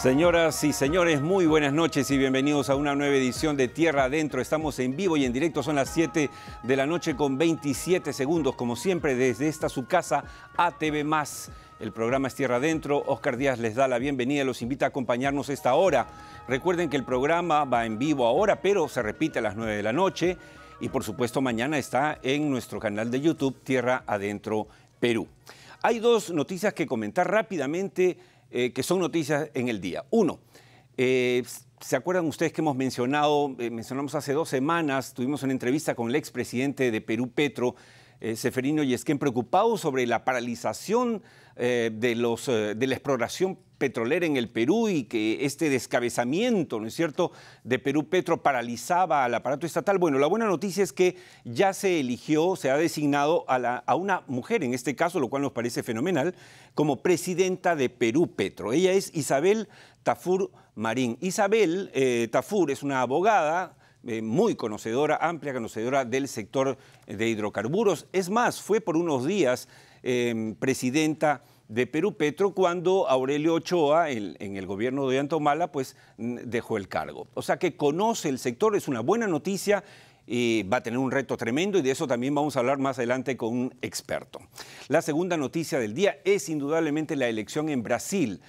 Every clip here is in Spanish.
Señoras y señores, muy buenas noches y bienvenidos a una nueva edición de Tierra Adentro. Estamos en vivo y en directo, son las 7 de la noche con 27 segundos, como siempre desde esta su casa ATV+. El programa es Tierra Adentro. Oscar Díaz les da la bienvenida, los invita a acompañarnos esta hora. Recuerden que el programa va en vivo ahora, pero se repite a las 9 de la noche. Y por supuesto mañana está en nuestro canal de YouTube Tierra Adentro Perú. Hay dos noticias que comentar rápidamente, que son noticias en el día. Uno, ¿se acuerdan ustedes que hemos mencionamos hace 2 semanas, tuvimos una entrevista con el expresidente de Perú, Petro, Ceferino Yesquén, preocupado sobre la paralización de la exploración petrolera en el Perú y que este descabezamiento, ¿no es cierto?, de Perú Petro paralizaba al aparato estatal? Bueno, la buena noticia es que ya se eligió, se ha designado a una mujer, en este caso, lo cual nos parece fenomenal, como presidenta de Perú Petro. Ella es Isabel Tafur Marín. Isabel Tafur es una abogada muy conocedora, amplia conocedora del sector de hidrocarburos. Es más, fue por unos días presidenta de Perú Petro cuando Aurelio Ochoa, en el gobierno de Ollanta pues dejó el cargo. O sea que conoce el sector, es una buena noticia y va a tener un reto tremendo, y de eso también vamos a hablar más adelante con un experto. La segunda noticia del día es indudablemente la elección en Brasil.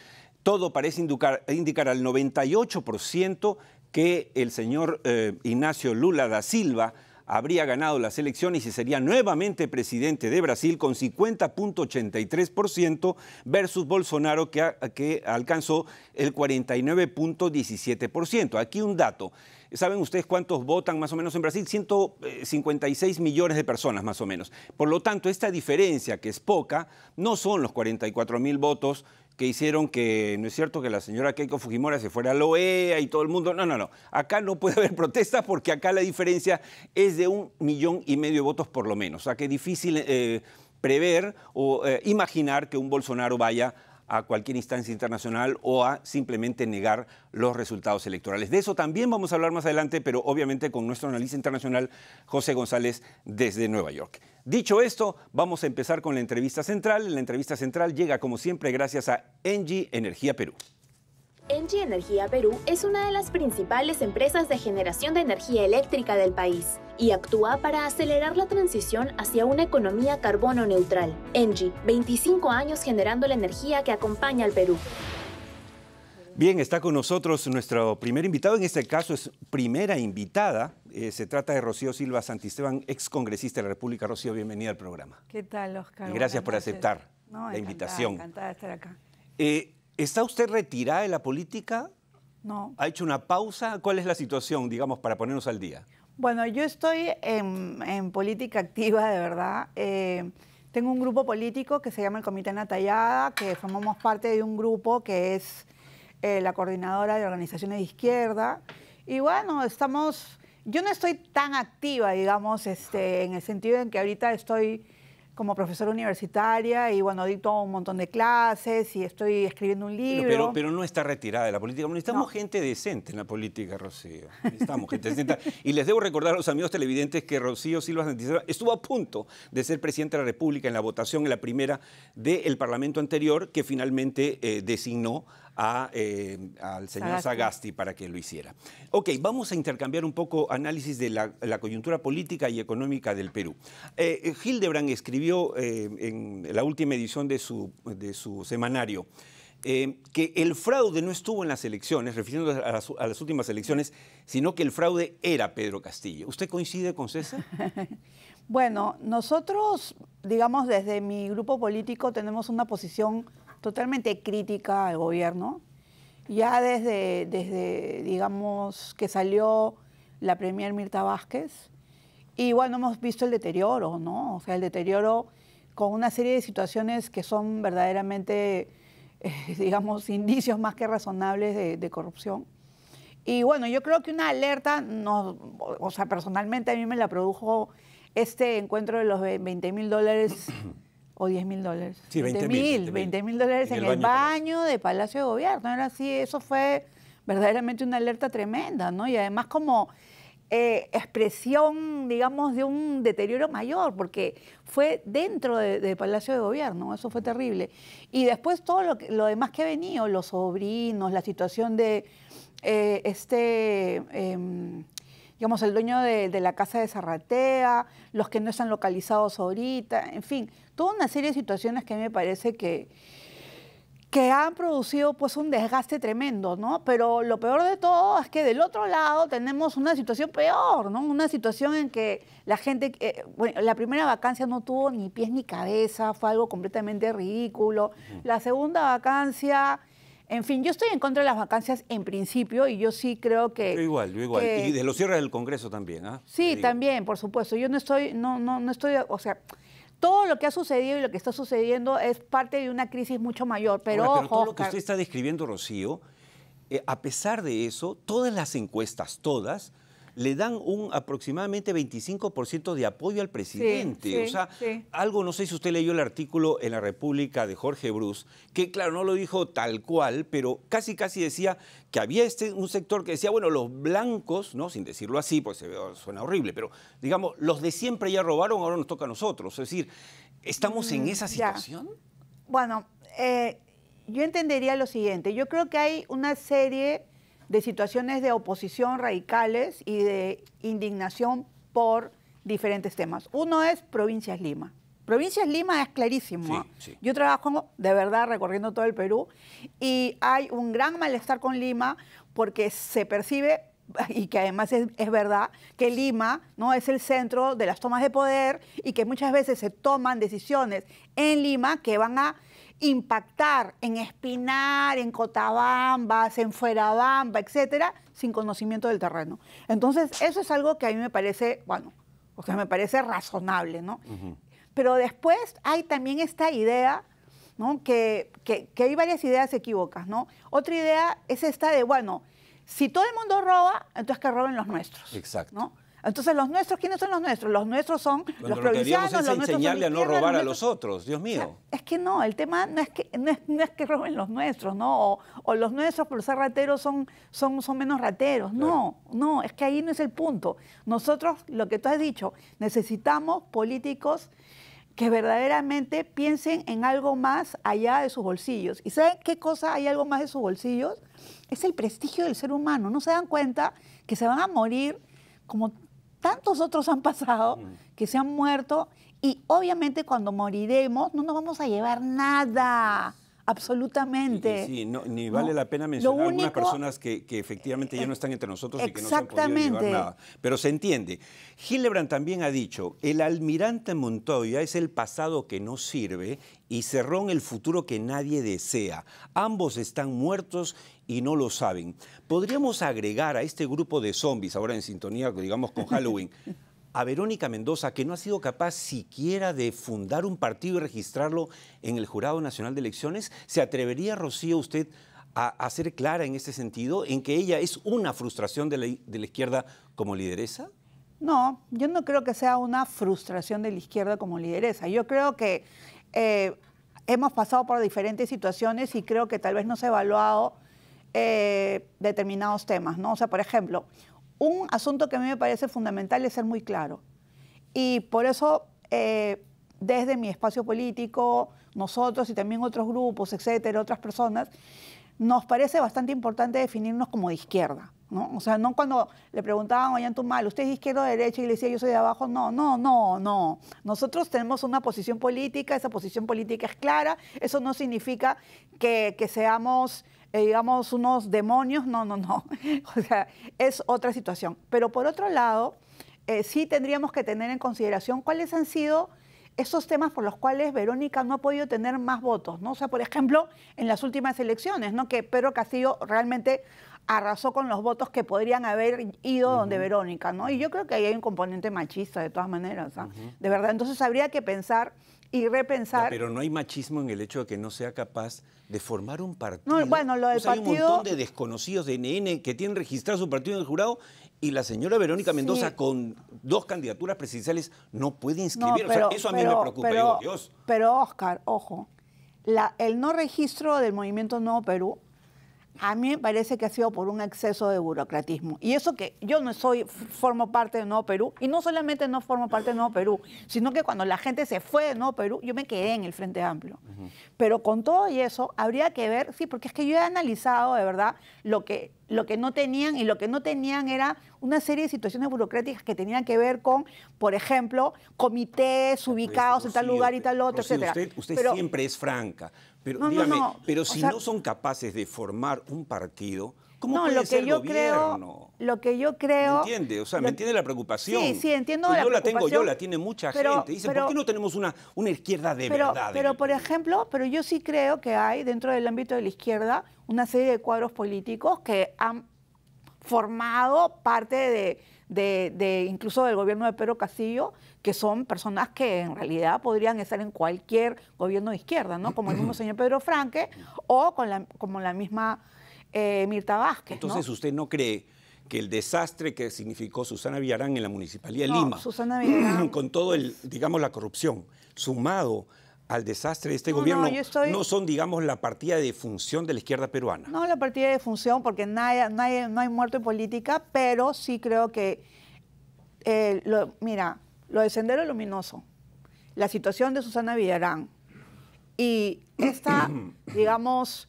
Todo parece indicar al 98% que el señor Ignacio Lula da Silva habría ganado las elecciones y sería nuevamente presidente de Brasil con 50.83% versus Bolsonaro, que alcanzó el 49.17%. Aquí un dato. ¿Saben ustedes cuántos votan más o menos en Brasil? 156 millones de personas más o menos. Por lo tanto, esta diferencia, que es poca, no son los 44.000 votos que hicieron que, ¿no es cierto?, que la señora Keiko Fujimori se fuera a la OEA y todo el mundo. No. Acá no puede haber protestas porque acá la diferencia es de 1,5 millones de votos por lo menos. O sea que es difícil prever o imaginar que un Bolsonaro vaya a cualquier instancia internacional o a simplemente negar los resultados electorales. De eso también vamos a hablar más adelante, pero obviamente con nuestro analista internacional, José González, desde Nueva York. Dicho esto, vamos a empezar con la entrevista central. La entrevista central llega, como siempre, gracias a Engie Energía Perú. Engie Energía Perú es una de las principales empresas de generación de energía eléctrica del país y actúa para acelerar la transición hacia una economía carbono neutral. Engie, 25 años generando la energía que acompaña al Perú. Bien, está con nosotros nuestro primer invitado, en este caso es primera invitada. Se trata de Rocío Silva Santisteban, excongresista de la República. Rocío, bienvenida al programa. ¿Qué tal, Oscar? Y gracias por aceptar la invitación. Encantada de estar acá. ¿Está usted retirada de la política? No. ¿Ha hecho una pausa? ¿Cuál es la situación, digamos, para ponernos al día? Bueno, yo estoy en política activa, de verdad. Tengo un grupo político que se llama el Comité Natayada, que formamos parte de un grupo que es la coordinadora de organizaciones de izquierda. Y bueno, yo no estoy tan activa, digamos, en el sentido en que ahorita estoy como profesora universitaria y bueno, dicto un montón de clases y estoy escribiendo un libro. Pero no está retirada de la política. Necesitamos gente decente en la política, Rocío. Necesitamos gente decente. Y les debo recordar a los amigos televidentes que Rocío Silva Santisteban estuvo a punto de ser presidenta de la República en la votación, en la primera del Parlamento anterior, que finalmente designó al señor Sagasti para que lo hiciera. Ok, vamos a intercambiar un poco análisis de la coyuntura política y económica del Perú. Hildebrand escribió en la última edición de su semanario que el fraude no estuvo en las elecciones, refiriéndose a las últimas elecciones, sino que el fraude era Pedro Castillo. ¿Usted coincide con César? Bueno, nosotros, digamos, desde mi grupo político tenemos una posición totalmente crítica al gobierno. Ya desde digamos, que salió la premier Mirta Vázquez. Y bueno, hemos visto el deterioro, ¿no? O sea, el deterioro con una serie de situaciones que son verdaderamente, digamos, indicios más que razonables de corrupción. Y bueno, yo creo que una alerta, o sea, personalmente a mí me la produjo este encuentro de los $20.000 o $10.000. Sí, $20.000 en el baño de Palacio de Gobierno. Era así, eso fue verdaderamente una alerta tremenda, ¿no? Y además como expresión, digamos, de un deterioro mayor, porque fue dentro del Palacio de Gobierno, eso fue terrible. Y después todo lo demás que ha venido, los sobrinos, la situación de digamos, el dueño de la casa de Zarratea, los que no están localizados ahorita, en fin, toda una serie de situaciones que a mí me parece que han producido pues un desgaste tremendo, ¿no? Pero lo peor de todo es que del otro lado tenemos una situación peor, ¿no? Una situación en que la gente, bueno, la primera vacancia no tuvo ni pies ni cabeza, fue algo completamente ridículo. La segunda vacancia, en fin, yo estoy en contra de las vacancias en principio y yo sí creo que... Yo igual. Y de los cierres del Congreso también, ¿ah? Sí, también, por supuesto. Yo no estoy, o sea... Todo lo que ha sucedido y lo que está sucediendo es parte de una crisis mucho mayor. Pero, ahora, ojo, todo lo que usted está describiendo, Rocío, a pesar de eso, todas las encuestas, todas, le dan un aproximadamente 25% de apoyo al presidente. Sí, o sea, sí. algo, no sé si usted leyó el artículo en La República de Jorge Bruce, que claro, no lo dijo tal cual, pero casi decía que había un sector que decía, bueno, los blancos, ¿no? Sin decirlo así, pues suena horrible, pero digamos, los de siempre ya robaron, ahora nos toca a nosotros. Es decir, ¿estamos en esa situación? Bueno, yo entendería lo siguiente. Yo creo que hay una serie de situaciones de oposición radicales y de indignación por diferentes temas. Uno es Provincias Lima. Provincias Lima es clarísimo. Sí, sí. Yo trabajo de verdad recorriendo todo el Perú y hay un gran malestar con Lima porque se percibe, y que además es verdad, que Lima, ¿no?, es el centro de las tomas de poder y que muchas veces se toman decisiones en Lima que van a impactar en Espinar, en Cotabambas, en Fuerabamba, etcétera, sin conocimiento del terreno. Entonces, eso es algo que a mí me parece, bueno, o sea, me parece razonable, ¿no? Pero después hay también esta idea, ¿no?, que hay varias ideas equívocas, ¿no? Otra idea es esta de, bueno, si todo el mundo roba, entonces que roben los nuestros. Exacto. ¿no? Entonces, ¿los nuestros quiénes son los nuestros? Los nuestros son los provincianos, lo que los nuestros son enseñarle a no izquierda, robar a nuestros... los otros, Dios mío. O sea, es que no, el tema no es que roben los nuestros, ¿no? O los nuestros por ser rateros son menos rateros. Claro. No, es que ahí no es el punto. Nosotros, lo que tú has dicho, necesitamos políticos que verdaderamente piensen en algo más allá de sus bolsillos. ¿Y saben qué cosa hay algo más de sus bolsillos? Es el prestigio del ser humano. No se dan cuenta que se van a morir como tantos otros han pasado, que se han muerto, y obviamente cuando moriremos no nos vamos a llevar nada, absolutamente. Sí, ni vale la pena mencionar algunas personas que efectivamente ya no están entre nosotros y que no se han podido llevar nada. Pero se entiende. Hildebrand también ha dicho, el almirante Montoya es el pasado que no sirve y Cerrón el futuro que nadie desea. Ambos están muertos y no lo saben. Podríamos agregar a este grupo de zombies, ahora en sintonía, digamos, con Halloween, a Verónica Mendoza, que no ha sido capaz siquiera de fundar un partido y registrarlo en el Jurado Nacional de Elecciones. ¿Se atrevería, Rocío, usted a ser clara en este sentido, en que ella es una frustración de la izquierda como lideresa? No, yo no creo que sea una frustración de la izquierda como lideresa. Yo creo que hemos pasado por diferentes situaciones y creo que tal vez no se ha evaluado determinados temas, ¿no? O sea, por ejemplo, un asunto que a mí me parece fundamental es ser muy claro. Y por eso, desde mi espacio político, nosotros y también otros grupos, etcétera, otras personas, nos parece bastante importante definirnos como de izquierda, ¿no? O sea, no cuando le preguntaban a Ollantumal, ¿usted es de izquierda o de derecha? Y le decía, yo soy de abajo. No. Nosotros tenemos una posición política, esa posición política es clara. Eso no significa que seamos... digamos, unos demonios, no. O sea, es otra situación. Pero por otro lado, sí tendríamos que tener en consideración cuáles han sido esos temas por los cuales Verónica no ha podido tener más votos, ¿no? O sea, por ejemplo, en las últimas elecciones, ¿no?, que Pedro Castillo realmente arrasó con los votos que podrían haber ido donde Verónica, ¿no? Y yo creo que ahí hay un componente machista, de todas maneras, ¿no? De verdad. Entonces habría que pensar y repensar. Ya, pero no hay machismo en el hecho de que no sea capaz de formar un partido. No, bueno, lo del partido... Hay un partido... montón de desconocidos de NN que tienen registrado su partido en el jurado y la señora Verónica Mendoza con 2 candidaturas presidenciales no puede inscribir. No, pero, o sea, eso a mí me preocupa, digo, Dios. Pero, Oscar, ojo, el no registro del Movimiento Nuevo Perú A mí me parece que ha sido por un exceso de burocratismo. Y eso que yo no formo parte de Nuevo Perú, y no solamente no formo parte de Nuevo Perú, sino que cuando la gente se fue de Nuevo Perú, yo me quedé en el Frente Amplio. Pero con todo y eso, habría que ver, sí, porque es que yo he analizado de verdad lo que no tenían, y lo que no tenían era una serie de situaciones burocráticas que tenían que ver con, por ejemplo, comités ubicados en tal lugar y tal otro, Rocío, etcétera. Usted siempre es franca. Pero dígame, pero si no son capaces de formar un partido, ¿cómo puede ser gobierno? Lo que yo creo... ¿Me entiende? O sea, ¿me entiende la preocupación? Sí, entiendo pues la preocupación. Yo la tiene mucha gente. Dicen, ¿por qué no tenemos una izquierda de verdad? Pero por ejemplo, yo sí creo que hay dentro del ámbito de la izquierda una serie de cuadros políticos que han formado parte de incluso del gobierno de Pedro Castillo, que son personas que en realidad podrían estar en cualquier gobierno de izquierda, ¿no? Como el mismo señor Pedro Franque o como la misma Mirta Vázquez, Entonces, ¿no? ¿usted no cree que el desastre que significó Susana Villarán en la Municipalidad de Lima, Susana Villarán, con todo digamos, la corrupción, sumado al desastre de este gobierno, no son, digamos, la partida de función de la izquierda peruana? No la partida de función, porque no hay muerto en política, pero sí creo que, mira, lo de Sendero Luminoso, la situación de Susana Villarán y esta, digamos,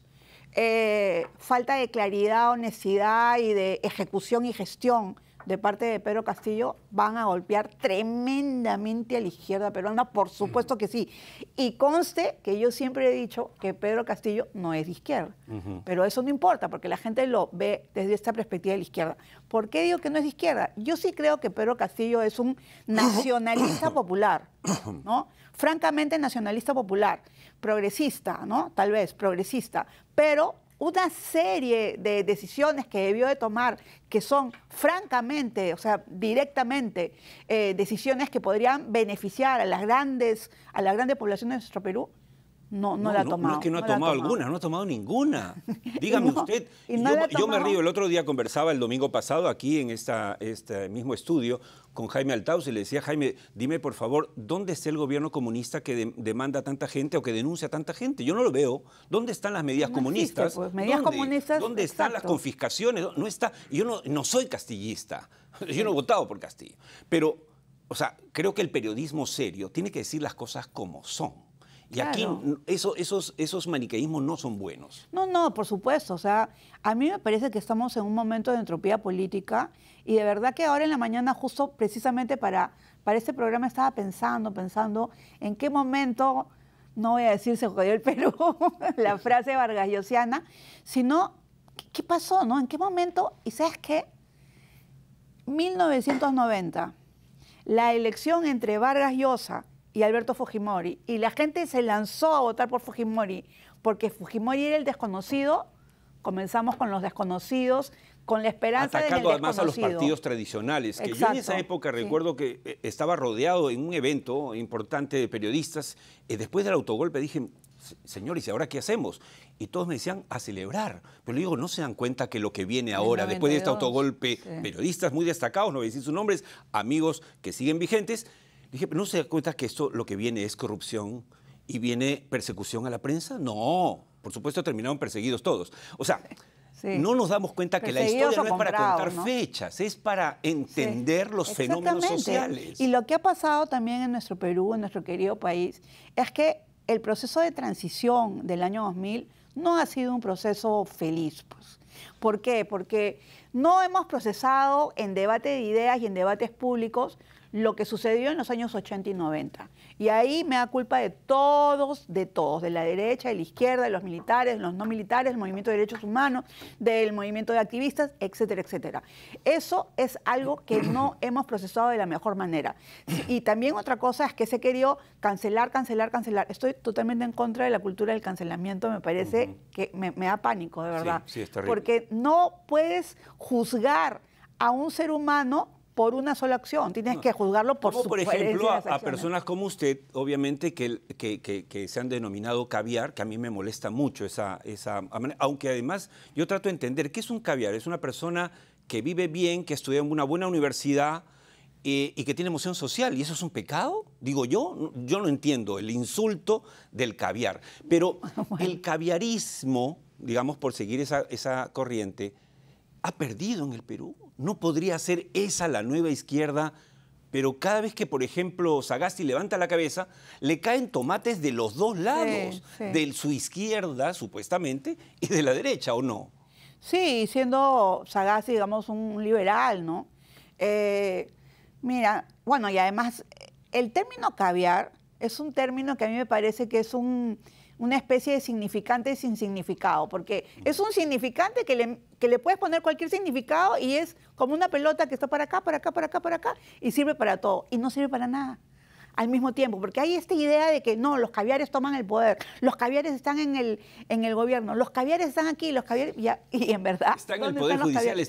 falta de claridad, honestidad y de ejecución y gestión de parte de Pedro Castillo van a golpear tremendamente a la izquierda peruana, por supuesto que sí. Y conste que yo siempre he dicho que Pedro Castillo no es de izquierda, pero eso no importa porque la gente lo ve desde esta perspectiva de la izquierda. ¿Por qué digo que no es de izquierda? Yo sí creo que Pedro Castillo es un nacionalista popular, ¿no? Francamente nacionalista popular, progresista, ¿no? Tal vez progresista, pero una serie de decisiones que debió de tomar que son francamente, o sea, directamente, decisiones que podrían beneficiar a las grandes poblaciones de nuestro Perú, no la ha tomado. No es que no ha tomado alguna, no ha tomado ninguna. Dígame usted, yo me río, el otro día conversaba el domingo pasado aquí en este mismo estudio con Jaime Althaus y le decía, Jaime, dime por favor, ¿dónde está el gobierno comunista que demanda a tanta gente o que denuncia a tanta gente? Yo no lo veo. ¿Dónde están las medidas comunistas? Pues, medidas comunistas. ¿Dónde están las confiscaciones? No está. Yo no soy castillista, yo no he votado por Castillo, pero, o sea, creo que el periodismo serio tiene que decir las cosas como son. Y claro, aquí esos maniqueísmos no son buenos. No, por supuesto. O sea, a mí me parece que estamos en un momento de entropía política y de verdad que ahora en la mañana, justo precisamente para este programa, estaba pensando en qué momento, no voy a decir se jodió el Perú, la frase vargasllosiana, sino qué pasó, ¿no? ¿En qué momento? Y ¿sabes qué? 1990, la elección entre Vargas Llosa y Alberto Fujimori, y la gente se lanzó a votar por Fujimori, porque Fujimori era el desconocido. Comenzamos con los desconocidos, con la esperanza atacando de además a los partidos tradicionales, que yo en esa época recuerdo que estaba rodeado en un evento importante de periodistas, después del autogolpe dije, señores, ¿y ahora qué hacemos? Y todos me decían, a celebrar. Pero le digo, ¿no se dan cuenta que lo que viene ahora, después de este autogolpe, periodistas muy destacados, no voy a decir sus nombres, amigos que siguen vigentes? Dije, ¿pero no se da cuenta que esto lo que viene es corrupción y viene persecución a la prensa? No, por supuesto terminaron perseguidos todos. O sea, no nos damos cuenta que la historia no es para contar fechas, es para entender los fenómenos sociales. Y lo que ha pasado también en nuestro Perú, en nuestro querido país, es que el proceso de transición del año 2000 no ha sido un proceso feliz, pues. ¿Por qué? Porque no hemos procesado en debate de ideas y en debates públicos lo que sucedió en los años 80 y 90. Y ahí me da culpa de todos, de la derecha, de la izquierda, de los militares, de los no militares, del movimiento de derechos humanos, del movimiento de activistas, etcétera, etcétera. Eso es algo que no hemos procesado de la mejor manera. Y también otra cosa es que se querido cancelar. Estoy totalmente en contra de la cultura del cancelamiento, me parece que me da pánico, de verdad. Sí, es terrible. Porque no puedes juzgar a un ser humano por una sola acción, tienes que juzgarlo por su coherencia. Por ejemplo, a personas como usted, obviamente, que se han denominado caviar, que a mí me molesta mucho esa manera, aunque además yo trato de entender qué es un caviar. Es una persona que vive bien, que estudia en una buena universidad y que tiene emoción social, ¿y eso es un pecado? Digo yo no entiendo el insulto del caviar, pero el caviarismo digamos, por seguir esa corriente, ha perdido en el Perú. ¿No podría ser esa la nueva izquierda? Pero cada vez que, por ejemplo, Sagasti levanta la cabeza, le caen tomates de los dos lados, de su izquierda, supuestamente, y de la derecha, ¿o no? Sí, siendo Sagasti, digamos, un liberal, ¿no? Mira, bueno, y además, el término caviar es un término que a mí me parece que es una especie de significante sin significado, porque es un significante que le puedes poner cualquier significado y es como una pelota que está para acá, para acá, para acá, para acá, y sirve para todo, y no sirve para nada al mismo tiempo, porque hay esta idea de que no, los caviares toman el poder, los caviares están en el gobierno, los caviares están aquí, los caviares, y en verdad... Está en el Poder Judicial,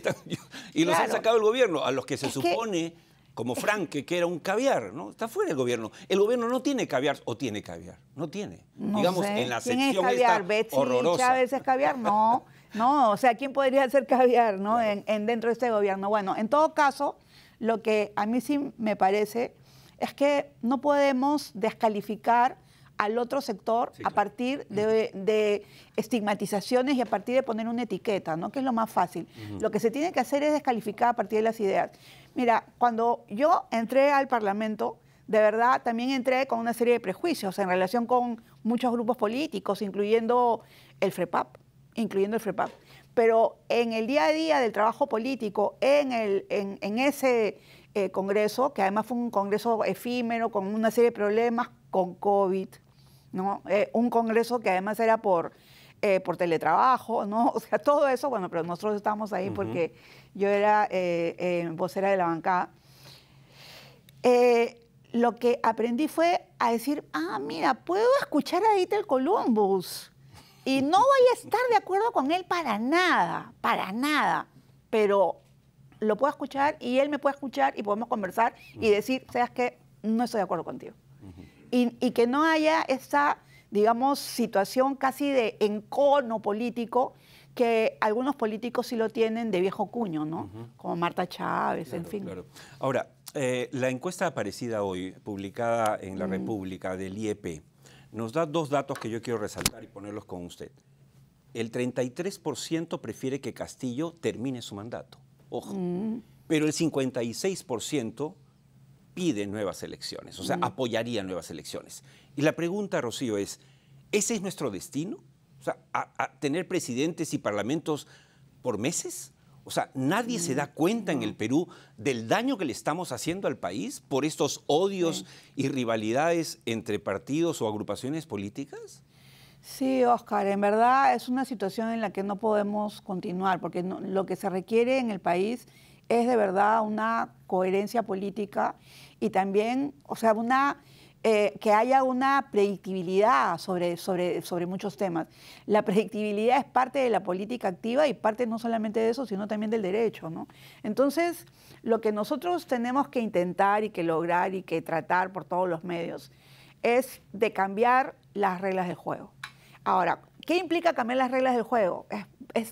y los han sacado el gobierno, a los que se supone, como Franque, que era un caviar, ¿no? Está fuera del gobierno. El gobierno no tiene caviar, o tiene caviar, no tiene. No digamos, sé. en la ¿Quién sección es caviar? esta ¿Betsy horrorosa. Chávez es caviar? No, no, o sea, ¿quién podría ser caviar, no? Claro. Dentro de este gobierno. Bueno, en todo caso, lo que a mí sí me parece es que no podemos descalificar al otro sector a partir de estigmatizaciones y a partir de poner una etiqueta, ¿no? Que es lo más fácil. Lo que se tiene que hacer es descalificar a partir de las ideas. Mira, cuando yo entré al Parlamento, de verdad también entré con una serie de prejuicios en relación con muchos grupos políticos, incluyendo el FREPAP. Pero en el día a día del trabajo político, en ese congreso, que además fue un congreso efímero, con una serie de problemas con COVID, ¿no? Un congreso que además era por teletrabajo, ¿no? O sea, todo eso, bueno, pero nosotros estábamos ahí porque yo era vocera de la bancada. Lo que aprendí fue a decir, mira, puedo escuchar a Dieter Columbus y no voy a estar de acuerdo con él para nada, pero lo puedo escuchar y él me puede escuchar y podemos conversar y decir, ¿sabes qué? No estoy de acuerdo contigo. Y que no haya esa, digamos, situación casi de encono político que algunos políticos sí lo tienen de viejo cuño, ¿no? Como Marta Chávez, en fin. Claro. Ahora, la encuesta aparecida hoy, publicada en La República del IEP, nos da dos datos que yo quiero resaltar y ponerlos con usted. El 33% prefiere que Castillo termine su mandato, ojo, pero el 56% pide nuevas elecciones, o sea, apoyaría nuevas elecciones. Y la pregunta, Rocío, es, ¿ese es nuestro destino? O sea, a tener presidentes y parlamentos por meses. O sea, ¿nadie se da cuenta en el Perú del daño que le estamos haciendo al país por estos odios y rivalidades entre partidos o agrupaciones políticas? Sí, Oscar, en verdad es una situación en la que no podemos continuar, porque lo que se requiere en el país es de verdad una coherencia política y también, o sea, que haya una predictibilidad sobre muchos temas. La predictibilidad es parte de la política activa y parte no solamente de eso, sino también del derecho, ¿no? Entonces, lo que nosotros tenemos que intentar y que lograr y que tratar por todos los medios es de cambiar las reglas del juego. Ahora, ¿qué implica cambiar las reglas del juego?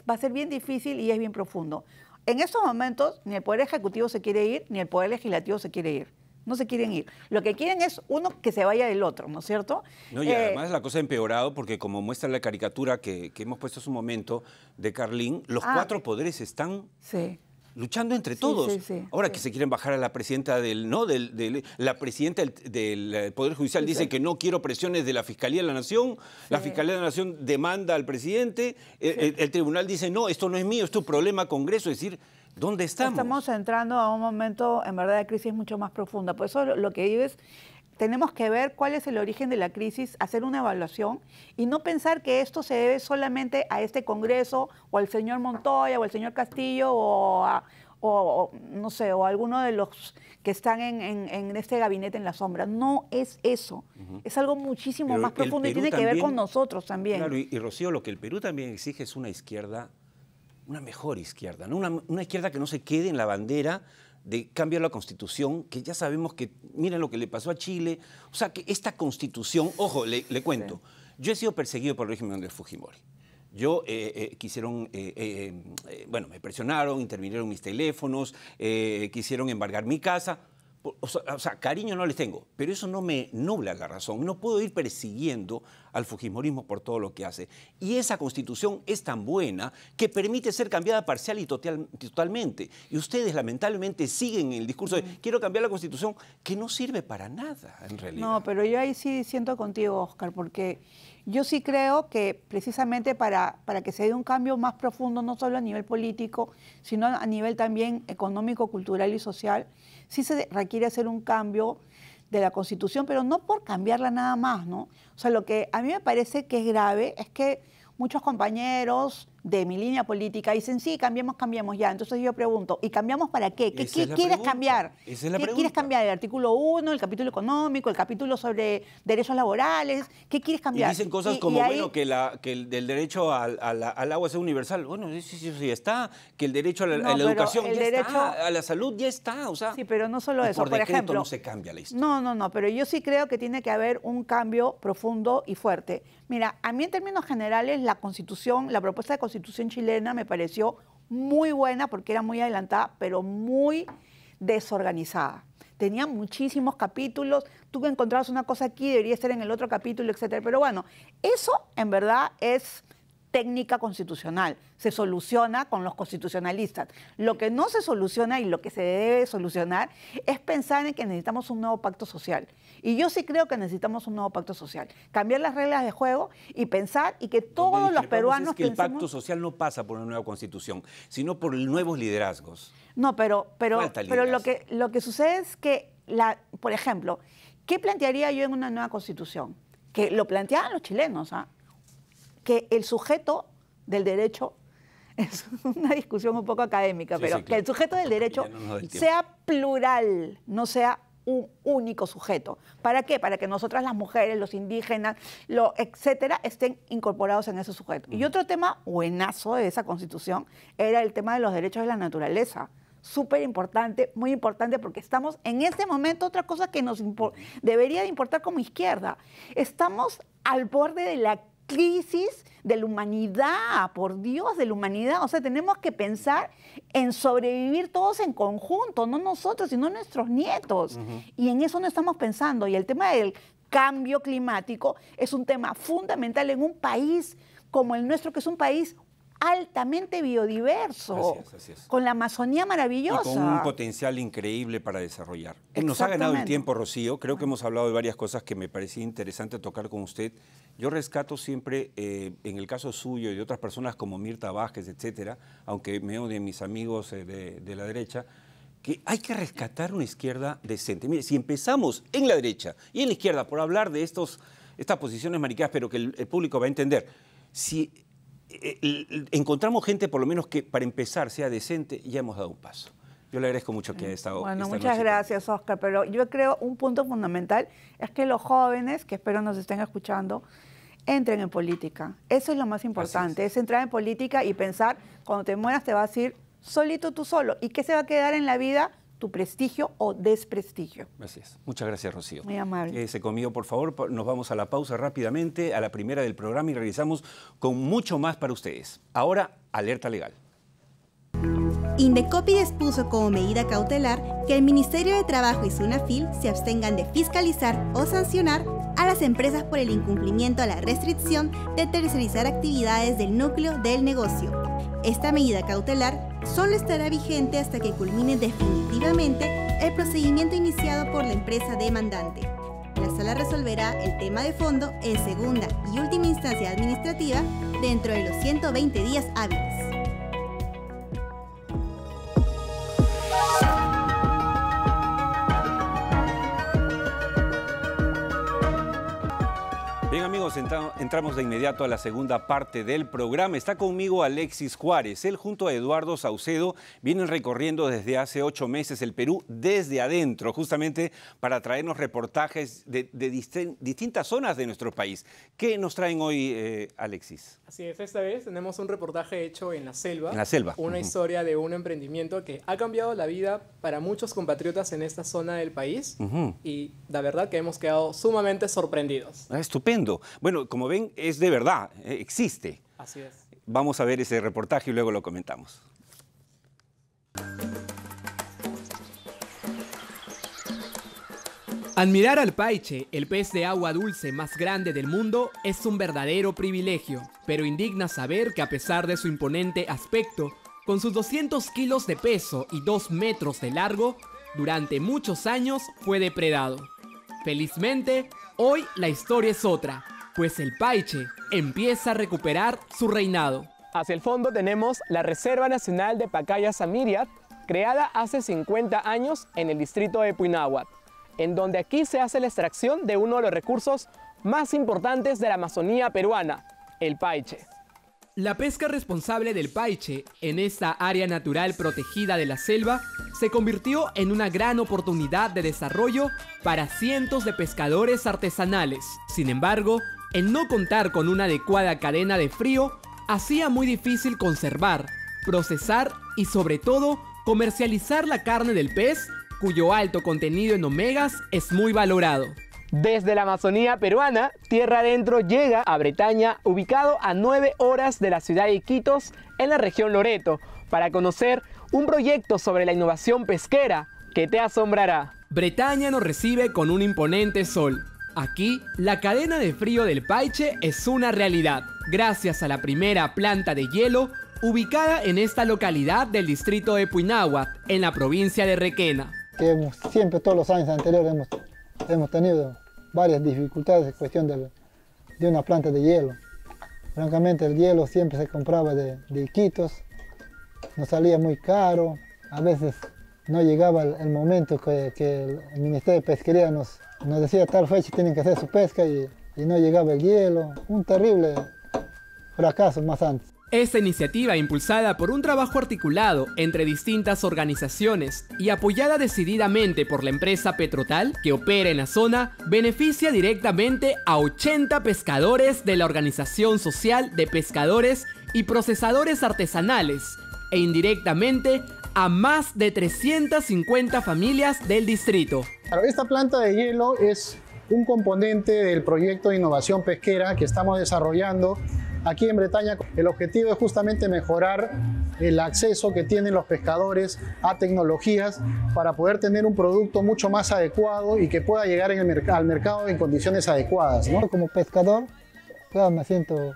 Va a ser bien difícil y es bien profundo. En estos momentos, ni el Poder Ejecutivo se quiere ir, ni el Poder Legislativo se quiere ir. No se quieren ir. Lo que quieren es uno que se vaya del otro, ¿no es cierto? No, y además la cosa ha empeorado porque, como muestra la caricatura que hemos puesto hace un momento de Carlín, los cuatro poderes están luchando entre todos. Ahora que se quieren bajar a la presidenta la presidenta del Poder Judicial dice que no quiero presiones de la Fiscalía de la Nación, la Fiscalía de la Nación demanda al presidente, el tribunal dice, no, esto no es mío, es tu problema, Congreso, es decir, ¿dónde estamos? Estamos entrando a un momento, en verdad, de crisis mucho más profunda. Por eso lo que digo es, tenemos que ver cuál es el origen de la crisis, hacer una evaluación y no pensar que esto se debe solamente a este Congreso o al señor Montoya o al señor Castillo o no sé, o a alguno de los que están en este gabinete en la sombra. No es eso. Es algo muchísimo más profundo y tiene que ver con nosotros también. Claro, y Rocío, lo que el Perú también exige es una izquierda, una mejor izquierda, ¿no? Una izquierda que no se quede en la bandera de cambiar la Constitución, que ya sabemos que, miren lo que le pasó a Chile, o sea, que esta Constitución, ojo, le cuento, yo he sido perseguido por el régimen de Fujimori. Yo bueno, me presionaron, intervinieron mis teléfonos, quisieron embargar mi casa, O sea, cariño no les tengo, pero eso no me nubla la razón. No puedo ir persiguiendo al fujimorismo por todo lo que hace. Y esa Constitución es tan buena que permite ser cambiada parcial y totalmente. Y ustedes, lamentablemente, siguen en el discurso de quiero cambiar la Constitución, que no sirve para nada, en realidad. No, pero yo ahí sí siento contigo, Oscar, porque yo sí creo que precisamente para que se dé un cambio más profundo, no solo a nivel político, sino a nivel también económico, cultural y social, sí se requiere hacer un cambio de la Constitución, pero no por cambiarla nada más, ¿no? O sea, lo que a mí me parece que es grave es que muchos compañeros de mi línea política dicen, sí, cambiemos ya. Entonces yo pregunto, ¿y cambiamos para qué? ¿Qué quieres cambiar? ¿Qué quieres cambiar? ¿El artículo 1, el capítulo económico, el capítulo sobre derechos laborales? ¿Qué quieres cambiar? Y dicen cosas como, bueno, que el derecho al agua sea universal. Bueno, sí está. Que el derecho a la educación ya está, a la salud ya está. O sea, sí, pero no solo eso. Por decreto ejemplo, no se cambia la historia. No, pero yo sí creo que tiene que haber un cambio profundo y fuerte. Mira, a mí en términos generales la propuesta de Constitución chilena me pareció muy buena porque era muy adelantada, pero muy desorganizada. Tenía muchísimos capítulos, tú encontrabas una cosa aquí, debería estar en el otro capítulo, etcétera. Pero bueno, eso en verdad es técnica constitucional, se soluciona con los constitucionalistas. Lo que no se soluciona y lo que se debe solucionar es pensar en que necesitamos un nuevo pacto social. Y yo sí creo que necesitamos un nuevo pacto social. Cambiar las reglas de juego y pensar y que todos los peruanos es que el pacto social no pasa por una nueva constitución, sino por nuevos liderazgos. No, pero lo que sucede es que, por ejemplo, ¿qué plantearía yo en una nueva constitución? Que lo planteaban los chilenos, ¿ah? Que el sujeto del derecho, es una discusión un poco académica, pero que el sujeto del derecho sea plural, no sea un único sujeto. ¿Para qué? Para que nosotras las mujeres, los indígenas, etcétera, estén incorporados en ese sujeto. Y otro tema buenazo de esa Constitución era el tema de los derechos de la naturaleza. Súper importante, muy importante, porque estamos en este momento, otra cosa que nos debería de importar como izquierda, estamos al borde de la crisis de la humanidad, por Dios, de la humanidad. O sea, tenemos que pensar en sobrevivir todos en conjunto, no nosotros, sino nuestros nietos. Y en eso no estamos pensando. Y el tema del cambio climático es un tema fundamental en un país como el nuestro, que es un país altamente biodiverso, así es. Con la Amazonía maravillosa. Y con un potencial increíble para desarrollar. Nos ha ganado el tiempo, Rocío. Creo que hemos hablado de varias cosas que me parecía interesante tocar con usted. Yo rescato siempre, en el caso suyo y de otras personas como Mirta Vázquez, etcétera, aunque me odien mis amigos de la derecha, que hay que rescatar una izquierda decente. Mire, si empezamos en la derecha y en la izquierda por hablar de estas posiciones maricadas, pero que el público va a entender, si encontramos gente por lo menos que para empezar sea decente, ya hemos dado un paso. Yo le agradezco mucho que haya estado. Bueno, muchas gracias, Oscar, pero yo creo un punto fundamental es que los jóvenes, que espero nos estén escuchando, entren en política. Eso es lo más importante, es entrar en política y pensar, cuando te mueras te vas a ir solito tú solo. ¿Y qué se va a quedar en la vida? Tu prestigio o desprestigio. Gracias. Muchas gracias, Rocío. Muy amable. Quédese conmigo, por favor. Nos vamos a la pausa rápidamente, a la primera del programa y regresamos con mucho más para ustedes. Ahora, alerta legal. Indecopi dispuso como medida cautelar que el Ministerio de Trabajo y Sunafil se abstengan de fiscalizar o sancionar a las empresas por el incumplimiento a la restricción de tercerizar actividades del núcleo del negocio. Esta medida cautelar solo estará vigente hasta que culmine definitivamente el procedimiento iniciado por la empresa demandante. La sala resolverá el tema de fondo en segunda y última instancia administrativa dentro de los 120 días hábiles. Bien, amigos, entramos de inmediato a la segunda parte del programa. Está conmigo Alexis Juárez. Él junto a Eduardo Saucedo vienen recorriendo desde hace 8 meses el Perú desde adentro, justamente para traernos reportajes de distintas zonas de nuestro país. ¿Qué nos traen hoy, Alexis? Así es, esta vez tenemos un reportaje hecho en la selva. En la selva. Una historia de un emprendimiento que ha cambiado la vida para muchos compatriotas en esta zona del país. Y la verdad que hemos quedado sumamente sorprendidos. Estupendo. Bueno, como ven, es de verdad, existe. Así es. Vamos a ver ese reportaje y luego lo comentamos. Admirar al paiche, el pez de agua dulce más grande del mundo, es un verdadero privilegio, pero indigna saber que a pesar de su imponente aspecto, con sus 200 kilos de peso y 2 metros de largo, durante muchos años fue depredado. Felizmente, hoy la historia es otra, pues el paiche empieza a recuperar su reinado. Hacia el fondo tenemos la Reserva Nacional de Pacaya Samiriat, creada hace 50 años en el distrito de Puinahuat, en donde aquí se hace la extracción de uno de los recursos más importantes de la Amazonía peruana, el paiche. La pesca responsable del paiche en esta área natural protegida de la selva se convirtió en una gran oportunidad de desarrollo para cientos de pescadores artesanales. Sin embargo, el no contar con una adecuada cadena de frío hacía muy difícil conservar, procesar y sobre todo comercializar la carne del pez, cuyo alto contenido en omegas es muy valorado. Desde la Amazonía peruana, tierra adentro llega a Bretaña, ubicado a 9 horas de la ciudad de Iquitos, en la región Loreto, para conocer un proyecto sobre la innovación pesquera que te asombrará. Bretaña nos recibe con un imponente sol. Aquí, la cadena de frío del paiche es una realidad, gracias a la primera planta de hielo ubicada en esta localidad del distrito de Puinahuat, en la provincia de Requena. Siempre, todos los años anteriores, hemos tenido varias dificultades en cuestión de una planta de hielo. Francamente, el hielo siempre se compraba de Iquitos, nos salía muy caro, a veces no llegaba el momento que el Ministerio de Pesquería nos decía tal fecha tienen que hacer su pesca y no llegaba el hielo. Un terrible fracaso más antes. Esta iniciativa, impulsada por un trabajo articulado entre distintas organizaciones y apoyada decididamente por la empresa Petrotal, que opera en la zona, beneficia directamente a 80 pescadores de la Organización Social de Pescadores y Procesadores Artesanales e indirectamente a más de 350 familias del distrito. Esta planta de hielo es un componente del proyecto de innovación pesquera que estamos desarrollando aquí en Bretaña. El objetivo es justamente mejorar el acceso que tienen los pescadores a tecnologías para poder tener un producto mucho más adecuado y que pueda llegar al mercado en condiciones adecuadas, ¿no? Como pescador, claro, me siento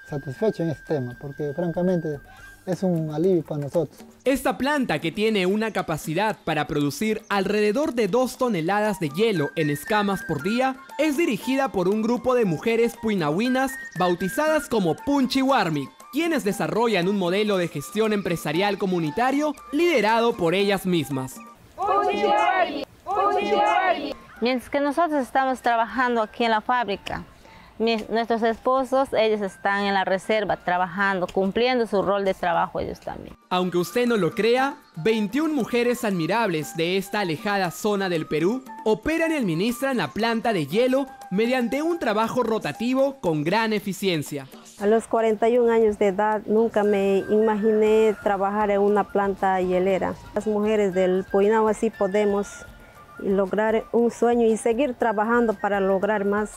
satisfecho en este tema porque francamente es un alivio para nosotros. Esta planta, que tiene una capacidad para producir alrededor de 2 toneladas de hielo en escamas por día, es dirigida por un grupo de mujeres puinahuinas bautizadas como Punchiwarmi, quienes desarrollan un modelo de gestión empresarial comunitario liderado por ellas mismas. Mientras que nosotros estamos trabajando aquí en la fábrica, nuestros esposos, ellos están en la reserva trabajando, cumpliendo su rol de trabajo ellos también. Aunque usted no lo crea, 21 mujeres admirables de esta alejada zona del Perú operan y administran la planta de hielo mediante un trabajo rotativo con gran eficiencia. A los 41 años de edad nunca me imaginé trabajar en una planta hielera. Las mujeres del Puinahuat sí podemos lograr un sueño y seguir trabajando para lograr más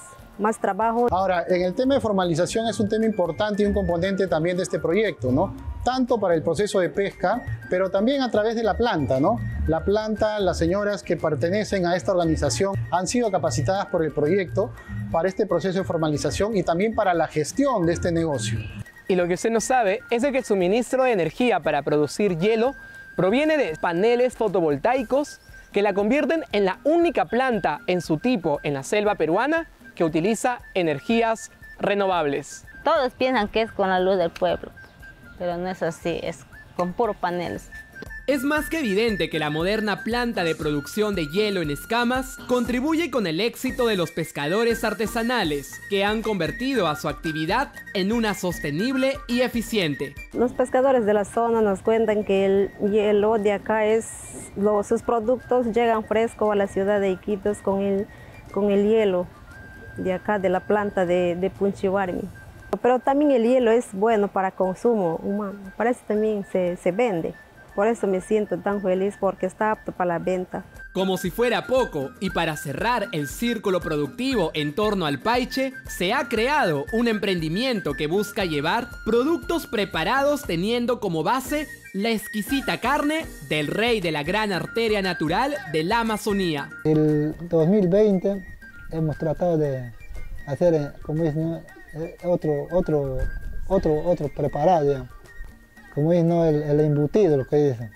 trabajo. Ahora, en el tema de formalización es un tema importante y un componente también de este proyecto, ¿no? Tanto para el proceso de pesca, pero también a través de la planta, ¿no? La planta, las señoras que pertenecen a esta organización han sido capacitadas por el proyecto para este proceso de formalización y también para la gestión de este negocio. Y lo que usted no sabe es de que el suministro de energía para producir hielo proviene de paneles fotovoltaicos que la convierten en la única planta en su tipo en la selva peruana que utiliza energías renovables. Todos piensan que es con la luz del pueblo, pero no es así, es con puros paneles. Es más que evidente que la moderna planta de producción de hielo en escamas contribuye con el éxito de los pescadores artesanales, que han convertido a su actividad en una sostenible y eficiente. Los pescadores de la zona nos cuentan que el hielo de acá sus productos llegan frescos a la ciudad de Iquitos con el hielo de acá, de la planta de Punchiwarmi. Pero también el hielo es bueno para consumo humano, para eso también se vende. Por eso me siento tan feliz porque está apto para la venta. Como si fuera poco, y para cerrar el círculo productivo en torno al paiche, se ha creado un emprendimiento que busca llevar productos preparados teniendo como base la exquisita carne del rey de la gran arteria natural de la Amazonía. El 2020 hemos tratado de hacer, como dicen, ¿no? otro preparado, digamos. Como dicen, ¿no? el embutido, lo que dicen,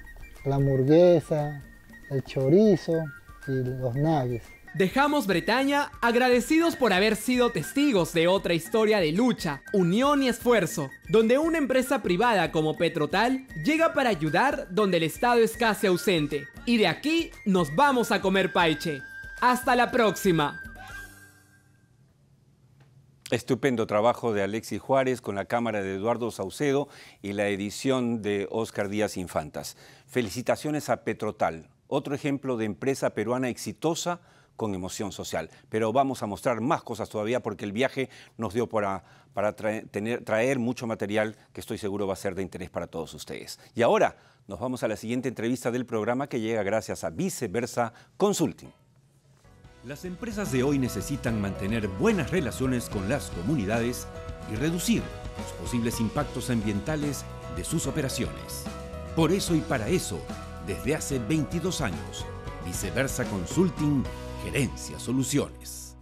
la hamburguesa, el chorizo y los nuggets. Dejamos Bretaña agradecidos por haber sido testigos de otra historia de lucha, unión y esfuerzo, donde una empresa privada como Petrotal llega para ayudar donde el Estado es casi ausente. Y de aquí nos vamos a comer paiche. ¡Hasta la próxima! Estupendo trabajo de Alexis Juárez con la cámara de Eduardo Saucedo y la edición de Óscar Díaz Infantas. Felicitaciones a Petrotal, otro ejemplo de empresa peruana exitosa con emoción social. Pero vamos a mostrar más cosas todavía porque el viaje nos dio para traer mucho material que estoy seguro va a ser de interés para todos ustedes. Y ahora nos vamos a la siguiente entrevista del programa que llega gracias a Viceversa Consulting. Las empresas de hoy necesitan mantener buenas relaciones con las comunidades y reducir los posibles impactos ambientales de sus operaciones. Por eso y para eso, desde hace 22 años, Viceversa Consulting Gerencia Soluciones.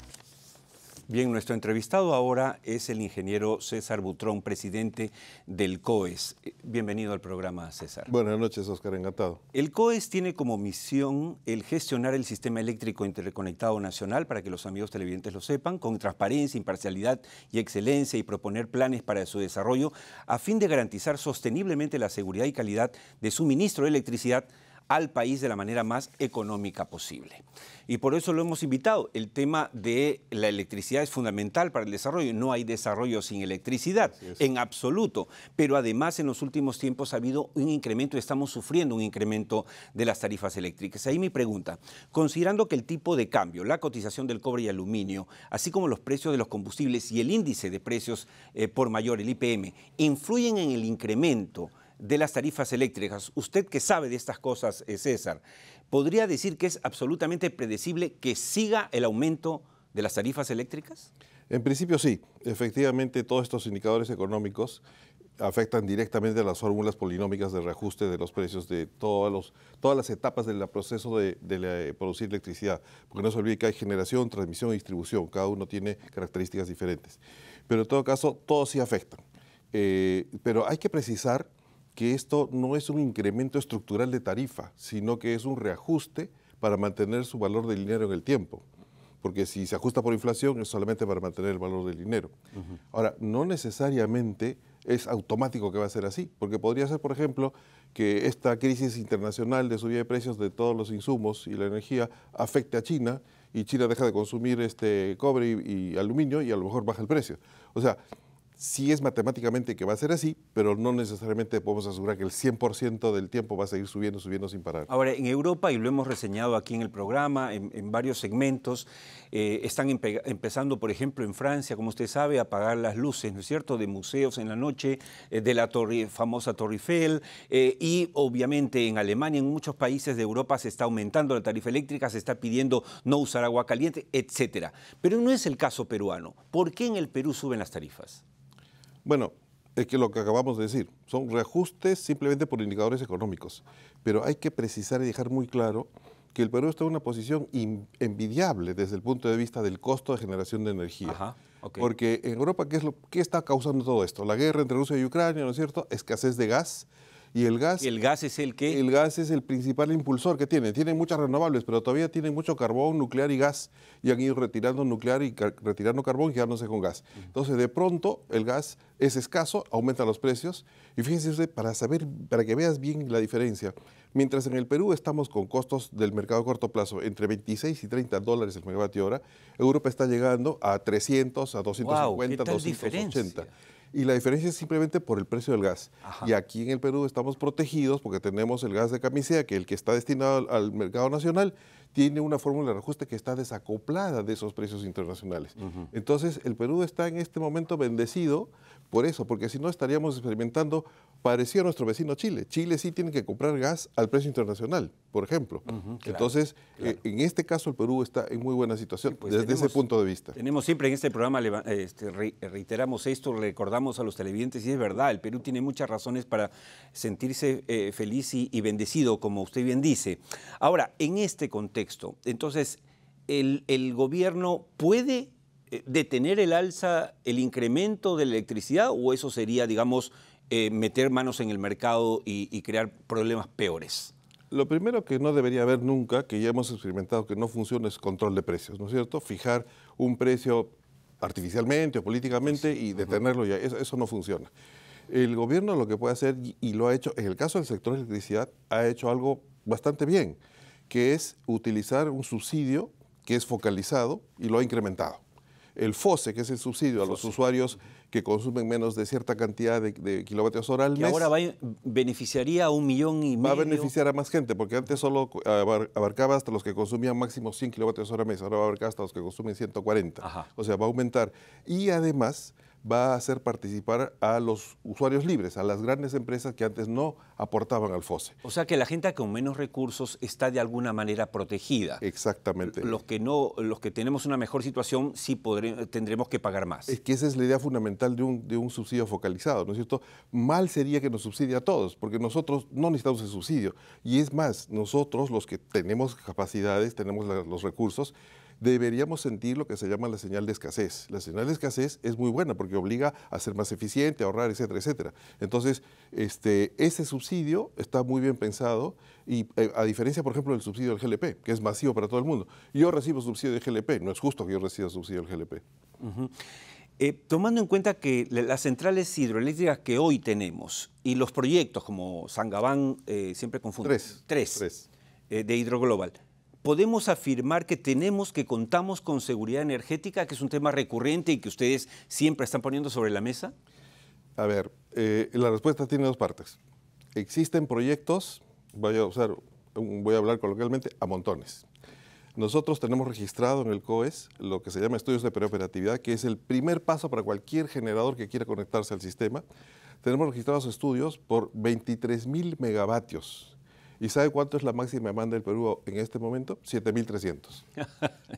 Bien, nuestro entrevistado ahora es el ingeniero César Butrón, presidente del COES. Bienvenido al programa, César. Buenas noches, Óscar, encantado. El COES tiene como misión el gestionar el sistema eléctrico interconectado nacional, para que los amigos televidentes lo sepan, con transparencia, imparcialidad y excelencia, y proponer planes para su desarrollo a fin de garantizar sosteniblemente la seguridad y calidad de suministro de electricidad al país de la manera más económica posible. Y por eso lo hemos invitado. El tema de la electricidad es fundamental para el desarrollo. No hay desarrollo sin electricidad, en absoluto. Pero además en los últimos tiempos ha habido un incremento, estamos sufriendo un incremento de las tarifas eléctricas. Ahí mi pregunta, considerando que el tipo de cambio, la cotización del cobre y aluminio, así como los precios de los combustibles y el índice de precios por mayor, el IPM, influyen en el incremento de las tarifas eléctricas, usted que sabe de estas cosas, César, ¿podría decir que es absolutamente predecible que siga el aumento de las tarifas eléctricas? En principio sí, efectivamente todos estos indicadores económicos afectan directamente a las fórmulas polinómicas de reajuste de los precios de todas las etapas del proceso de producir electricidad, porque no se olvide que hay generación, transmisión y distribución, cada uno tiene características diferentes. Pero en todo caso, todos sí afectan. Pero hay que precisar que esto no es un incremento estructural de tarifa, sino que es un reajuste para mantener su valor del dinero en el tiempo. Porque si se ajusta por inflación es solamente para mantener el valor del dinero. Ahora, no necesariamente es automático que va a ser así, porque podría ser, por ejemplo, que esta crisis internacional de subida de precios de todos los insumos y la energía afecte a China y China deja de consumir cobre y aluminio y a lo mejor baja el precio. O sea, sí es matemáticamente que va a ser así, pero no necesariamente podemos asegurar que el 100% del tiempo va a seguir subiendo sin parar. Ahora, en Europa, y lo hemos reseñado aquí en el programa, en varios segmentos, están empezando, por ejemplo, en Francia, como usted sabe, a apagar las luces, ¿no es cierto?, de museos en la noche, de la famosa Torre Eiffel, y obviamente en Alemania, en muchos países de Europa se está aumentando la tarifa eléctrica, se está pidiendo no usar agua caliente, etcétera. Pero no es el caso peruano. ¿Por qué en el Perú suben las tarifas? Bueno, es que lo que acabamos de decir, son reajustes simplemente por indicadores económicos, pero hay que precisar y dejar muy claro que el Perú está en una posición envidiable desde el punto de vista del costo de generación de energía. Ajá, okay. Porque en Europa, ¿qué está causando todo esto? La guerra entre Rusia y Ucrania, ¿no es cierto? Escasez de gas. ¿Y el gas? ¿Y el gas es el qué? El gas es el principal impulsor que tienen. Tienen muchas renovables, pero todavía tienen mucho carbón, nuclear y gas. Y han ido retirando nuclear y retirando carbón y quedándose con gas. Entonces, de pronto, el gas es escaso, aumentan los precios. Y fíjense usted, para que veas bien la diferencia, mientras en el Perú estamos con costos del mercado a corto plazo entre 26 y 30 dólares el megavatio hora, Europa está llegando a 300, a 250, 280. Y la diferencia es simplemente por el precio del gas. Ajá. Y aquí en el Perú estamos protegidos porque tenemos el gas de camisea, que el que está destinado al mercado nacional tiene una fórmula de reajuste que está desacoplada de esos precios internacionales. Entonces, el Perú está en este momento bendecido por eso, porque si no estaríamos experimentando parecido a nuestro vecino Chile. Chile sí tiene que comprar gas al precio internacional, por ejemplo. Claro, entonces, claro. En este caso el Perú está en muy buena situación pues desde ese punto de vista. Tenemos siempre en este programa, reiteramos esto, recordamos a los televidentes, y es verdad, el Perú tiene muchas razones para sentirse feliz y bendecido, como usted bien dice. Ahora, en este contexto, entonces, ¿el gobierno puede detener el alza, el incremento de la electricidad, o eso sería, digamos, meter manos en el mercado y crear problemas peores? Lo primero que no debería haber nunca, que ya hemos experimentado que no funciona, es control de precios, ¿no es cierto? Fijar un precio artificialmente o políticamente y detenerlo ya, eso no funciona. El gobierno lo que puede hacer, y lo ha hecho, en el caso del sector de electricidad, ha hecho algo bastante bien, que es utilizar un subsidio que es focalizado y lo ha incrementado. El FOSE, que es el subsidio a los usuarios que consumen menos de cierta cantidad de kilovatios hora al mes. Y ahora beneficiaría a 1,5 millones. Va a beneficiar a más gente, porque antes solo abarcaba hasta los que consumían máximo 100 kilovatios hora al mes, ahora va a abarcar hasta los que consumen 140. Ajá. O sea, va a aumentar. Y además va a hacer participar a los usuarios libres, a las grandes empresas que antes no aportaban al FOSE. O sea que la gente con menos recursos está de alguna manera protegida. Exactamente. Los que tenemos una mejor situación sí tendremos que pagar más. Es que esa es la idea fundamental de un subsidio focalizado, ¿no es cierto? Mal sería que nos subsidie a todos, porque nosotros no necesitamos el subsidio. Y es más, nosotros los que tenemos capacidades, tenemos los recursos, deberíamos sentir lo que se llama la señal de escasez. La señal de escasez es muy buena porque obliga a ser más eficiente, a ahorrar, etcétera, etcétera. Entonces, ese subsidio está muy bien pensado y a diferencia, por ejemplo, del subsidio del GLP, que es masivo para todo el mundo. Yo recibo subsidio del GLP, no es justo que yo reciba subsidio del GLP. Tomando en cuenta que las centrales hidroeléctricas que hoy tenemos y los proyectos como Sangabán, siempre confundo, tres. De Hidroglobal, ¿podemos afirmar que contamos con seguridad energética, que es un tema recurrente y que ustedes siempre están poniendo sobre la mesa? A ver, la respuesta tiene dos partes. Existen proyectos, voy a hablar coloquialmente, a montones. Nosotros tenemos registrado en el COES lo que se llama estudios de preoperatividad, que es el primer paso para cualquier generador que quiera conectarse al sistema. Tenemos registrados estudios por 23.000 megavatios. ¿Y sabe cuánto es la máxima demanda del Perú en este momento? 7.300.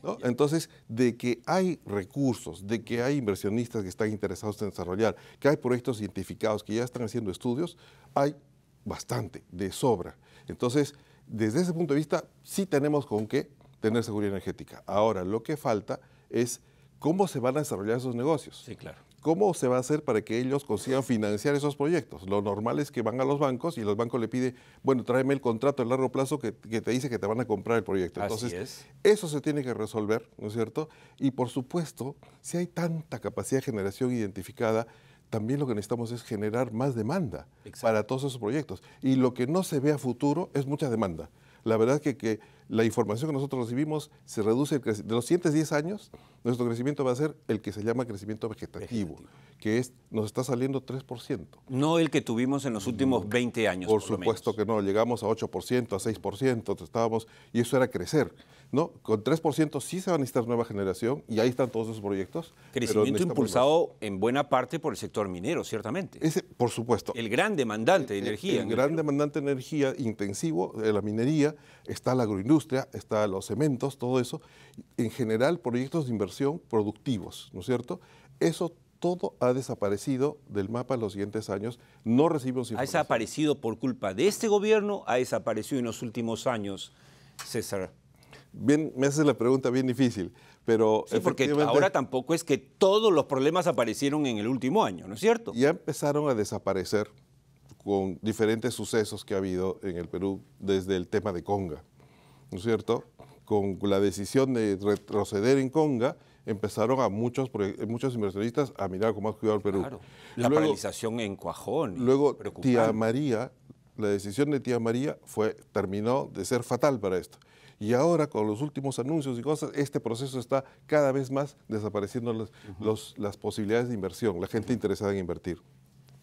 ¿No? Entonces, de que hay recursos, de que hay inversionistas que están interesados en desarrollar, que hay proyectos identificados que ya están haciendo estudios, hay bastante, de sobra. Entonces, desde ese punto de vista, sí tenemos con qué tener seguridad energética. Ahora, lo que falta es cómo se van a desarrollar esos negocios. Sí, claro. ¿Cómo se va a hacer para que ellos consigan financiar esos proyectos? Lo normal es que van a los bancos y los bancos le piden, bueno, tráeme el contrato a largo plazo que te dice que te van a comprar el proyecto. Entonces, eso se tiene que resolver, ¿no es cierto? Y por supuesto, si hay tanta capacidad de generación identificada, también lo que necesitamos es generar más demanda para todos esos proyectos. Y lo que no se ve a futuro es mucha demanda. La verdad es que la información que nosotros recibimos se reduce, de los siguientes 10 años, nuestro crecimiento va a ser el que se llama crecimiento vegetativo, que nos está saliendo 3%. No el que tuvimos en los últimos 20 años. Por supuesto que no, llegamos a 8%, a 6%, y eso era crecer, ¿no? Con 3% sí se va a necesitar nueva generación, y ahí están todos esos proyectos. Crecimiento impulsado en buena parte por el sector minero, ciertamente. Por supuesto. El gran demandante de energía. El gran demandante de energía intensivo, de la minería, está la agroindustria, está los cementos, todo eso. En general, proyectos de inversión productivos, ¿no es cierto? Eso todo ha desaparecido del mapa en los siguientes años. No recibimos información. ¿Ha desaparecido por culpa de este gobierno? ¿Ha desaparecido en los últimos años, César? Bien, me haces la pregunta bien difícil, pero sí, porque ahora tampoco es que todos los problemas aparecieron en el último año, ¿no es cierto? Ya empezaron a desaparecer con diferentes sucesos que ha habido en el Perú desde el tema de Conga, ¿no es cierto? Con la decisión de retroceder en Conga, empezaron a muchos inversionistas a mirar con más cuidado al Perú. Claro. La paralización en Cuajón. Luego, Tía María, la decisión de Tía María terminó de ser fatal para esto. Y ahora, con los últimos anuncios y cosas, este proceso está cada vez más desapareciendo las posibilidades de inversión, la gente interesada en invertir.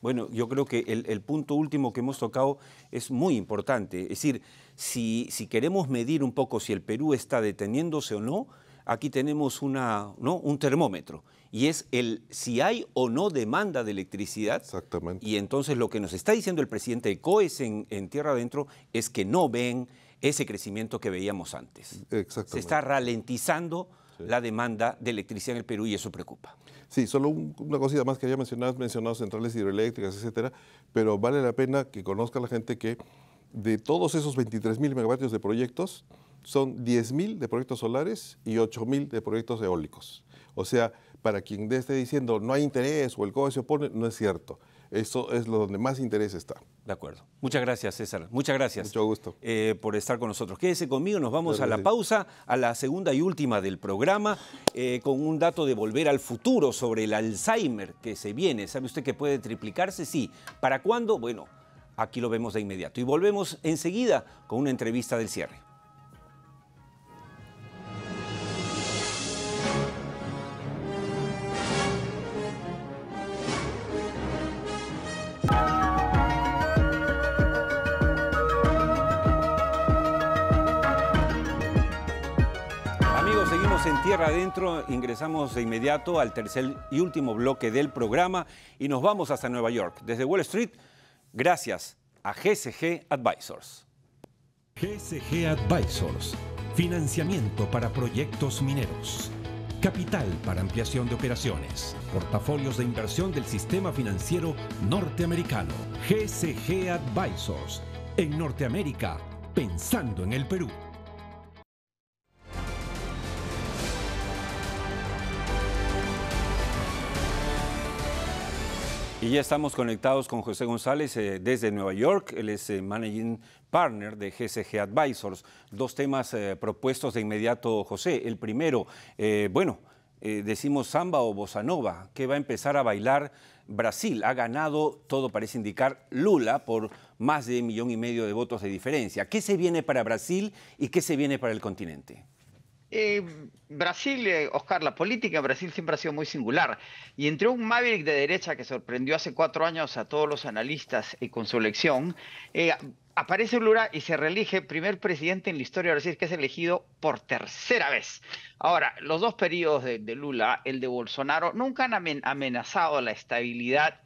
Bueno, yo creo que el punto último que hemos tocado es muy importante. Es decir, si queremos medir un poco si el Perú está deteniéndose o no, aquí tenemos un termómetro, y es si hay o no demanda de electricidad. Exactamente. Y entonces lo que nos está diciendo el presidente de COES en Tierra Adentro es que no ven ese crecimiento que veíamos antes. Exactamente. Se está ralentizando la demanda de electricidad en el Perú y eso preocupa. Sí, solo una cosita más que había mencionado centrales hidroeléctricas, etcétera, pero vale la pena que conozca la gente que de todos esos 23.000 megavatios de proyectos, son 10.000 de proyectos solares y 8.000 de proyectos eólicos. O sea, para quien esté diciendo no hay interés o el COE se opone, no es cierto. Eso es donde más interés está. De acuerdo. Muchas gracias, César. Muchas gracias. Mucho gusto. Por estar con nosotros. Quédese conmigo, nos vamos a la pausa, a la segunda y última del programa, con un dato de volver al futuro sobre el Alzheimer que se viene. ¿Sabe usted que puede triplicarse? Sí. ¿Para cuándo? Bueno, aquí lo vemos de inmediato. Y volvemos enseguida con una entrevista del cierre. En Tierra Adentro ingresamos de inmediato al tercer y último bloque del programa y nos vamos hasta Nueva York. Desde Wall Street, gracias a GCG Advisors. GCG Advisors, financiamiento para proyectos mineros, capital para ampliación de operaciones, portafolios de inversión del sistema financiero norteamericano. GCG Advisors, en Norteamérica, pensando en el Perú. Y ya estamos conectados con José González desde Nueva York. Él es Managing Partner de GCG Advisors. Dos temas propuestos de inmediato, José. El primero, decimos samba o bossa nova, que va a empezar a bailar Brasil. Ha ganado, todo parece indicar, Lula por más de 1,5 millones de votos de diferencia. ¿Qué se viene para Brasil y qué se viene para el continente? Brasil, Oscar, la política en Brasil siempre ha sido muy singular. Y entre un Maverick de derecha que sorprendió hace 4 años a todos los analistas con su elección, aparece Lula y se reelige primer presidente en la historia de Brasil que es elegido por tercera vez. Ahora, los dos periodos de Lula, el de Bolsonaro, nunca han amenazado la estabilidad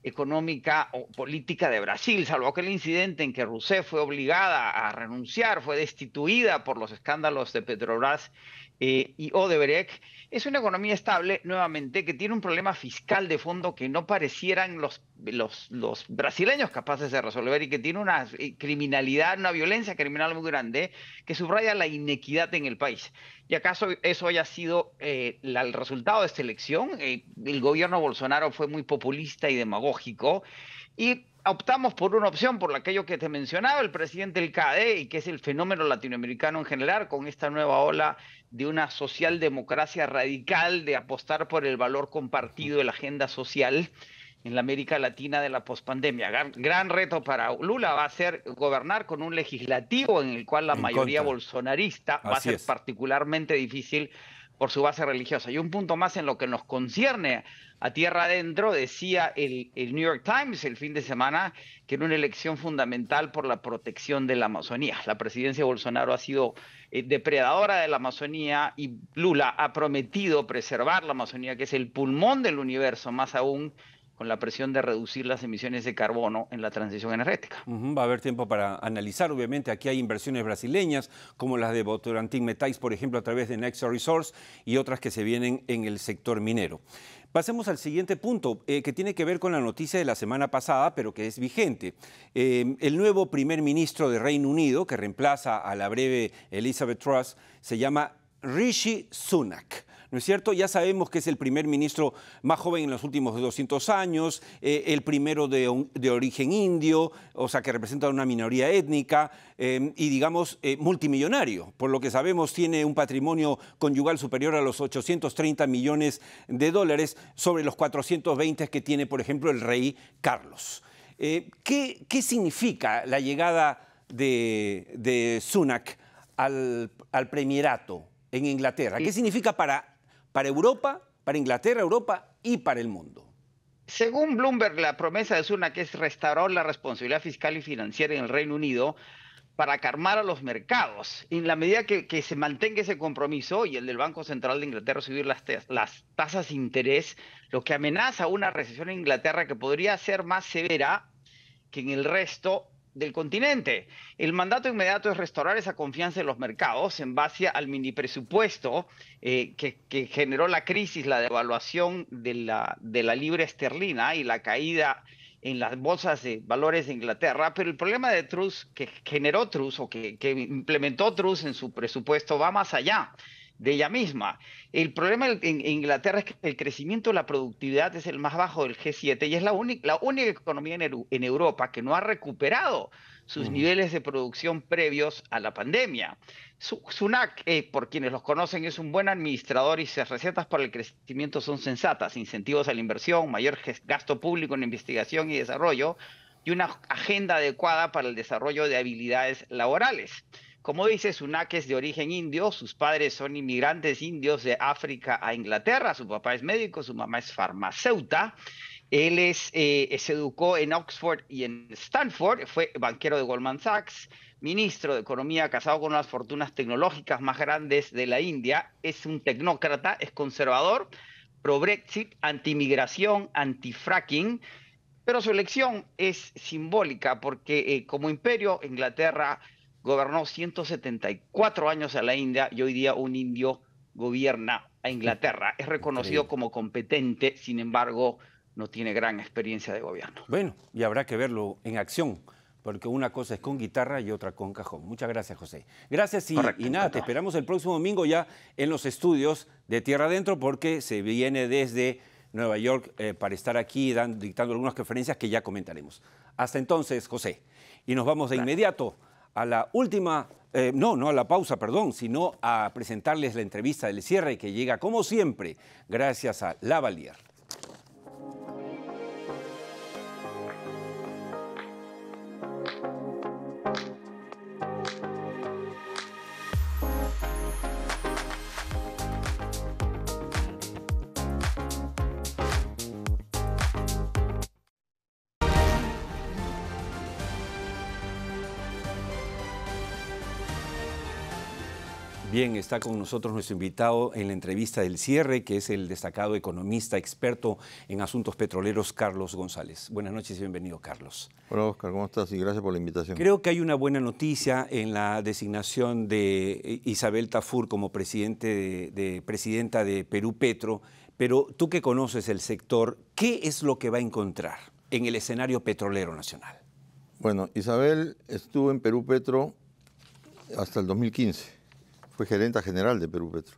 económica o política de Brasil, salvo aquel incidente en que Rousseff fue obligada a renunciar, fue destituida por los escándalos de Petrobras y Odebrecht. Es una economía estable, nuevamente, que tiene un problema fiscal de fondo que no parecieran los brasileños capaces de resolver y que tiene una criminalidad, una violencia criminal muy grande que subraya la inequidad en el país. ¿Y acaso eso haya sido el resultado de esta elección? El gobierno Bolsonaro fue muy populista y demagógico y optamos por una opción, por aquello que te mencionaba el presidente del CADE y que es el fenómeno latinoamericano en general, con esta nueva ola de una socialdemocracia radical, de apostar por el valor compartido de la agenda social en la América Latina de la pospandemia. Gran reto para Lula va a ser gobernar con un legislativo en el cual la mayoría bolsonarista va a ser particularmente difícil por su base religiosa. Y un punto más en lo que nos concierne a Tierra Adentro, decía el New York Times el fin de semana que era una elección fundamental por la protección de la Amazonía. La presidencia de Bolsonaro ha sido depredadora de la Amazonía y Lula ha prometido preservar la Amazonía, que es el pulmón del universo, más aún con la presión de reducir las emisiones de carbono en la transición energética. Va a haber tiempo para analizar, obviamente. Aquí hay inversiones brasileñas, como las de Votorantim Metais, por ejemplo, a través de Nexa Resource, y otras que se vienen en el sector minero. Pasemos al siguiente punto, que tiene que ver con la noticia de la semana pasada, pero que es vigente. El nuevo primer ministro de Reino Unido, que reemplaza a la breve Elizabeth Truss, se llama Rishi Sunak. ¿No es cierto? Ya sabemos que es el primer ministro más joven en los últimos 200 años, el primero de origen indio, o sea, que representa una minoría étnica y, digamos, multimillonario. Por lo que sabemos, tiene un patrimonio conyugal superior a los 830 millones de dólares sobre los 420 que tiene, por ejemplo, el rey Carlos. ¿Qué significa la llegada de Sunak al premierato en Inglaterra? ¿Qué significa para Europa, para Inglaterra, Europa y para el mundo? Según Bloomberg, la promesa de Sunak es restaurar la responsabilidad fiscal y financiera en el Reino Unido para calmar a los mercados. En la medida que se mantenga ese compromiso y el del Banco Central de Inglaterra subir las tasas de interés, lo que amenaza una recesión en Inglaterra que podría ser más severa que en el resto del continente. El mandato inmediato es restaurar esa confianza en los mercados en base al mini presupuesto que generó la crisis, la devaluación de la libra esterlina y la caída en las bolsas de valores de Inglaterra. Pero el problema de Truss, que generó Truss o que implementó Truss en su presupuesto, va más allá de ella misma. El problema en Inglaterra es que el crecimiento de la productividad es el más bajo del G7 y es la única economía en Europa que no ha recuperado sus niveles de producción previos a la pandemia. Sunak, por quienes los conocen, es un buen administrador y sus recetas para el crecimiento son sensatas: incentivos a la inversión, mayor gasto público en investigación y desarrollo y una agenda adecuada para el desarrollo de habilidades laborales. Como dice, Sunak es de origen indio, sus padres son inmigrantes indios de África a Inglaterra, su papá es médico, su mamá es farmacéutica. Él se educó en Oxford y en Stanford, fue banquero de Goldman Sachs, ministro de Economía, casado con las fortunas tecnológicas más grandes de la India, es un tecnócrata, es conservador, pro-Brexit, anti-migración, anti-fracking, pero su elección es simbólica porque como imperio Inglaterra gobernó 174 años a la India y hoy día un indio gobierna a Inglaterra. Es reconocido como competente, sin embargo, no tiene gran experiencia de gobierno. Bueno, y habrá que verlo en acción, porque una cosa es con guitarra y otra con cajón. Muchas gracias, José. Gracias y nada, te esperamos el próximo domingo ya en los estudios de Tierra Adentro, porque se viene desde Nueva York para estar aquí dictando algunas conferencias que ya comentaremos. Hasta entonces, José. Y nos vamos de inmediato a la última, no a la pausa, perdón, sino a presentarles la entrevista del cierre que llega, como siempre, gracias a Lavalier. Bien, está con nosotros nuestro invitado en la entrevista del cierre, que es el destacado economista experto en asuntos petroleros, Carlos González. Buenas noches y bienvenido, Carlos. Hola, Oscar, ¿cómo estás? Y gracias por la invitación. Creo que hay una buena noticia en la designación de Isabel Tafur como presidenta de Perú Petro, pero tú que conoces el sector, ¿qué es lo que va a encontrar en el escenario petrolero nacional? Bueno, Isabel estuvo en Perú Petro hasta el 2015. Fue gerenta general de Perú Petro.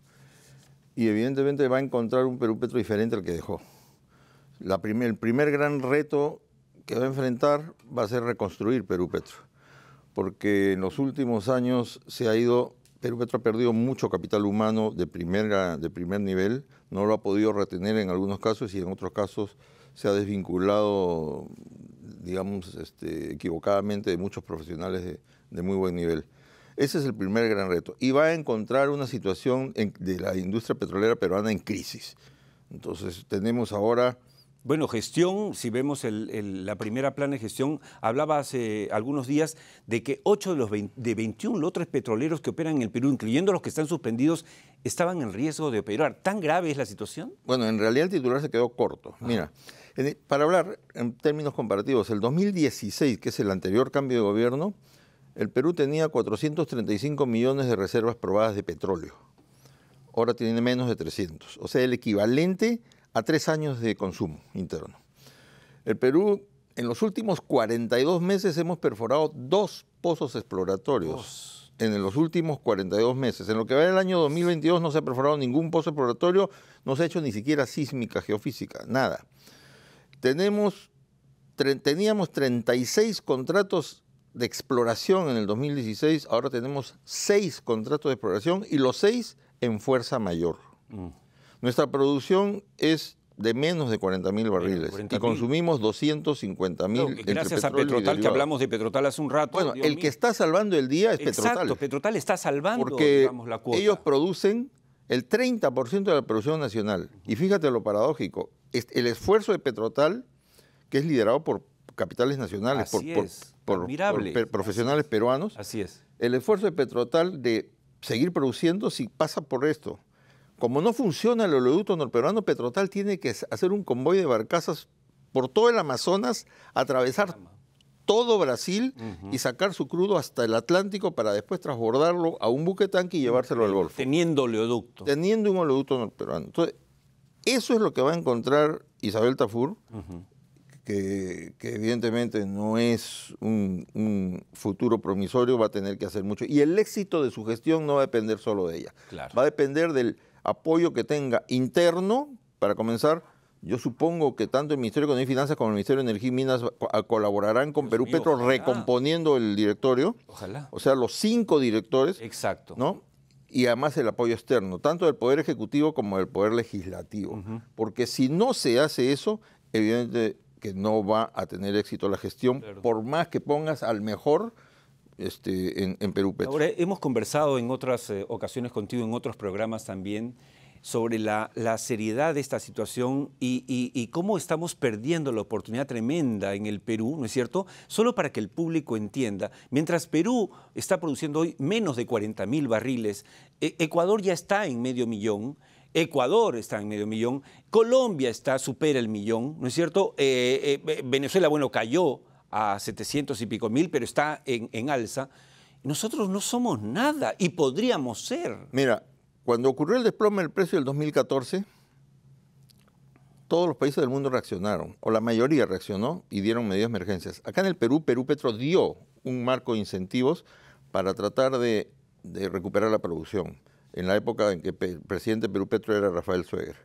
Y evidentemente va a encontrar un Perú Petro diferente al que dejó. El primer gran reto que va a enfrentar va a ser reconstruir Perú Petro. Porque en los últimos años Perú Petro ha perdido mucho capital humano de primer nivel, no lo ha podido retener en algunos casos y en otros casos se ha desvinculado, digamos, equivocadamente de muchos profesionales de muy buen nivel. Ese es el primer gran reto. Y va a encontrar una situación de la industria petrolera peruana en crisis. Entonces tenemos ahora... Bueno, gestión, si vemos la primera plana de gestión, hablaba hace algunos días de que 8 de 21 lotes petroleros que operan en el Perú, incluyendo los que están suspendidos, estaban en riesgo de operar. ¿Tan grave es la situación? Bueno, en realidad el titular se quedó corto. Mira, para hablar en términos comparativos, el 2016, que es el anterior cambio de gobierno, el Perú tenía 435 millones de reservas probadas de petróleo. Ahora tiene menos de 300. O sea, el equivalente a 3 años de consumo interno. El Perú, en los últimos 42 meses, hemos perforado 2 pozos exploratorios. En los últimos 42 meses. En lo que va del año 2022 no se ha perforado ningún pozo exploratorio, no se ha hecho ni siquiera sísmica, geofísica, nada. Teníamos 36 contratos de exploración en el 2016, ahora tenemos 6 contratos de exploración y los 6 en fuerza mayor. Nuestra producción es de menos de 40.000 barriles. Consumimos 250.000. Gracias a Petrotal, que hablamos de Petrotal hace un rato. Bueno, el que está salvando el día es Petrotal. Exacto, Petrotal está salvando, porque digamos, la cuota. Ellos producen el 30% de la producción nacional. Y fíjate lo paradójico, el esfuerzo de Petrotal, que es liderado por capitales nacionales, por profesionales peruanos. Así es. El esfuerzo de Petrotal de seguir produciendo si pasa por esto. Como no funciona el oleoducto norperuano, Petrotal tiene que hacer un convoy de barcazas por todo el Amazonas, atravesar todo Brasil y sacar su crudo hasta el Atlántico para después transbordarlo a un buque tanque y llevárselo al Golfo. Teniendo oleoducto. Teniendo un oleoducto norperuano. Entonces, eso es lo que va a encontrar Isabel Tafur, que evidentemente no es un futuro promisorio, va a tener que hacer mucho. Y el éxito de su gestión no va a depender solo de ella. Claro. Va a depender del apoyo que tenga interno, para comenzar. Yo supongo que tanto el Ministerio de Economía y Finanzas como el Ministerio de Energía y Minas colaborarán con Perú Petro recomponiendo el directorio. Ojalá. O sea, los 5 directores. Exacto. ¿No? Y además el apoyo externo, tanto del Poder Ejecutivo como del Poder Legislativo. Porque si no se hace eso, evidentemente que no va a tener éxito la gestión, por más que pongas al mejor en Perú Petro. Ahora, hemos conversado en otras ocasiones contigo, en otros programas también, sobre la seriedad de esta situación y cómo estamos perdiendo la oportunidad tremenda en el Perú, ¿no es cierto? Solo para que el público entienda, mientras Perú está produciendo hoy menos de 40.000 barriles, Ecuador ya está en 500.000, Ecuador está en 500.000, Colombia supera el 1.000.000, ¿no es cierto? Venezuela, bueno, cayó a 700 y pico mil, pero está en alza. Nosotros no somos nada y podríamos ser. Mira, cuando ocurrió el desplome del precio del 2014, todos los países del mundo reaccionaron, o la mayoría reaccionó y dieron medidas de emergencias. Acá en el Perú, Perú Petro dio un marco de incentivos para tratar de recuperar la producción, en la época en que el presidente de Perú Petro era Rafael Sueger.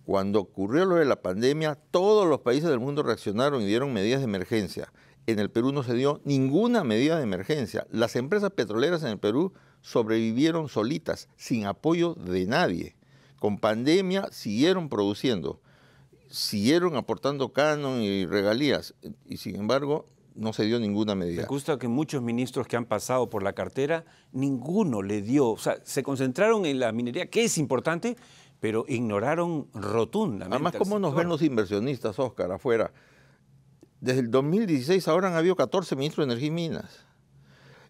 Cuando ocurrió lo de la pandemia, todos los países del mundo reaccionaron y dieron medidas de emergencia. En el Perú no se dio ninguna medida de emergencia. Las empresas petroleras en el Perú sobrevivieron solitas, sin apoyo de nadie. Con pandemia siguieron produciendo, siguieron aportando canon y regalías, y sin embargo no se dio ninguna medida. Me gusta que muchos ministros que han pasado por la cartera, ninguno le dio, o sea, se concentraron en la minería, que es importante, pero ignoraron rotundamente. Además, ¿cómo nos ven los inversionistas, Oscar, afuera? Desde el 2016 ahora han habido 14 ministros de Energía y Minas.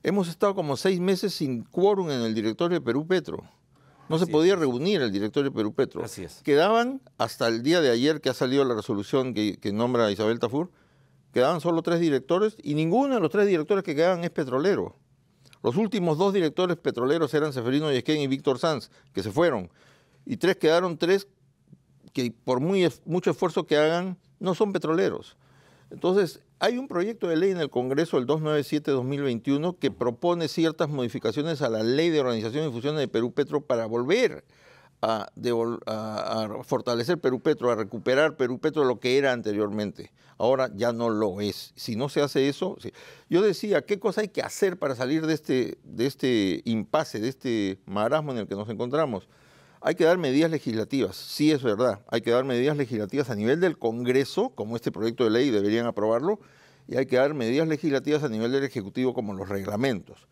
Hemos estado como 6 meses sin quórum en el directorio de Perú Petro. No se podía reunir el directorio de Perú Petro. Así es. Quedaban, hasta el día de ayer que ha salido la resolución que nombra a Isabel Tafur, quedaban solo 3 directores y ninguno de los 3 directores que quedaban es petrolero. Los últimos 2 directores petroleros eran Seferino Yesquén y Víctor Sanz, que se fueron. Y quedaron 3 que por mucho esfuerzo que hagan no son petroleros. Entonces, hay un proyecto de ley en el Congreso, el 297-2021, que propone ciertas modificaciones a la Ley de Organización y Difusión de Perú Petro para volver a fortalecer Perú Petro, a recuperar Perú Petro lo que era anteriormente. Ahora ya no lo es. Si no se hace eso... Sí. Yo decía, ¿qué cosa hay que hacer para salir de este impasse, de este marasmo en el que nos encontramos? Hay que dar medidas legislativas, sí es verdad, hay que dar medidas legislativas a nivel del Congreso, como este proyecto de ley deberían aprobarlo, y hay que dar medidas legislativas a nivel del Ejecutivo, como los reglamentos.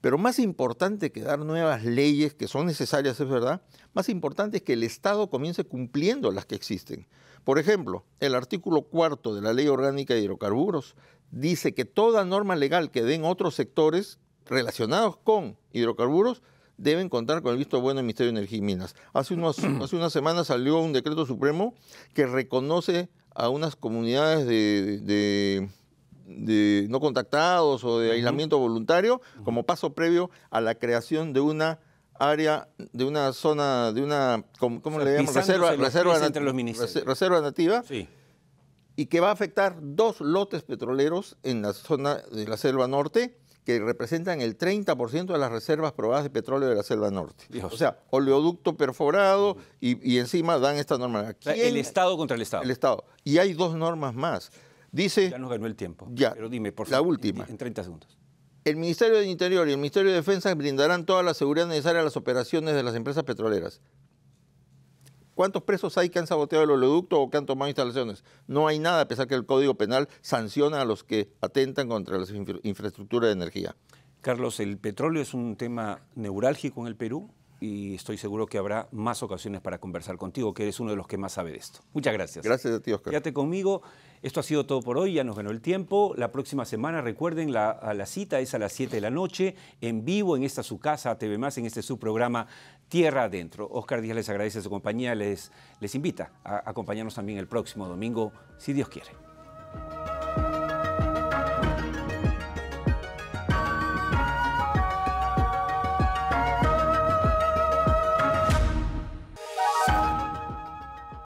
Pero más importante que dar nuevas leyes, que son necesarias, es verdad, más importante es que el Estado comience cumpliendo las que existen. Por ejemplo, el artículo 4 de la Ley Orgánica de Hidrocarburos dice que toda norma legal que den otros sectores relacionados con hidrocarburos deben contar con el visto bueno del Ministerio de Energía y Minas. Hace unas semanas salió un decreto supremo que reconoce a unas comunidades de no contactados o de aislamiento voluntario como paso previo a la creación de una área, de una zona, de una, ¿cómo le llaman? Reserva nativa. Sí. Y que va a afectar 2 lotes petroleros en la zona de la Selva Norte, que representan el 30% de las reservas probadas de petróleo de la Selva Norte. Dios. O sea, oleoducto perforado y encima dan esta norma. El Estado contra el Estado. El Estado. Y hay 2 normas más. Dice... Ya nos ganó el tiempo. Ya, pero dime, por favor. La última. En 30 segundos. El Ministerio del Interior y el Ministerio de Defensa brindarán toda la seguridad necesaria a las operaciones de las empresas petroleras. ¿Cuántos presos hay que han saboteado el oleoducto o que han tomado instalaciones? No hay nada, a pesar que el Código Penal sanciona a los que atentan contra la infraestructura de energía. Carlos, ¿el petróleo es un tema neurálgico en el Perú? y estoy seguro que habrá más ocasiones para conversar contigo, que eres uno de los que más sabe de esto. Muchas gracias. Gracias a ti, Oscar. Quédate conmigo. Esto ha sido todo por hoy, ya nos ganó el tiempo. La próxima semana, recuerden, la cita es a las 7 de la noche, en vivo, en esta su casa, TV+, en este su programa Tierra Adentro. Oscar Díaz les agradece su compañía, les invita a acompañarnos también el próximo domingo, si Dios quiere.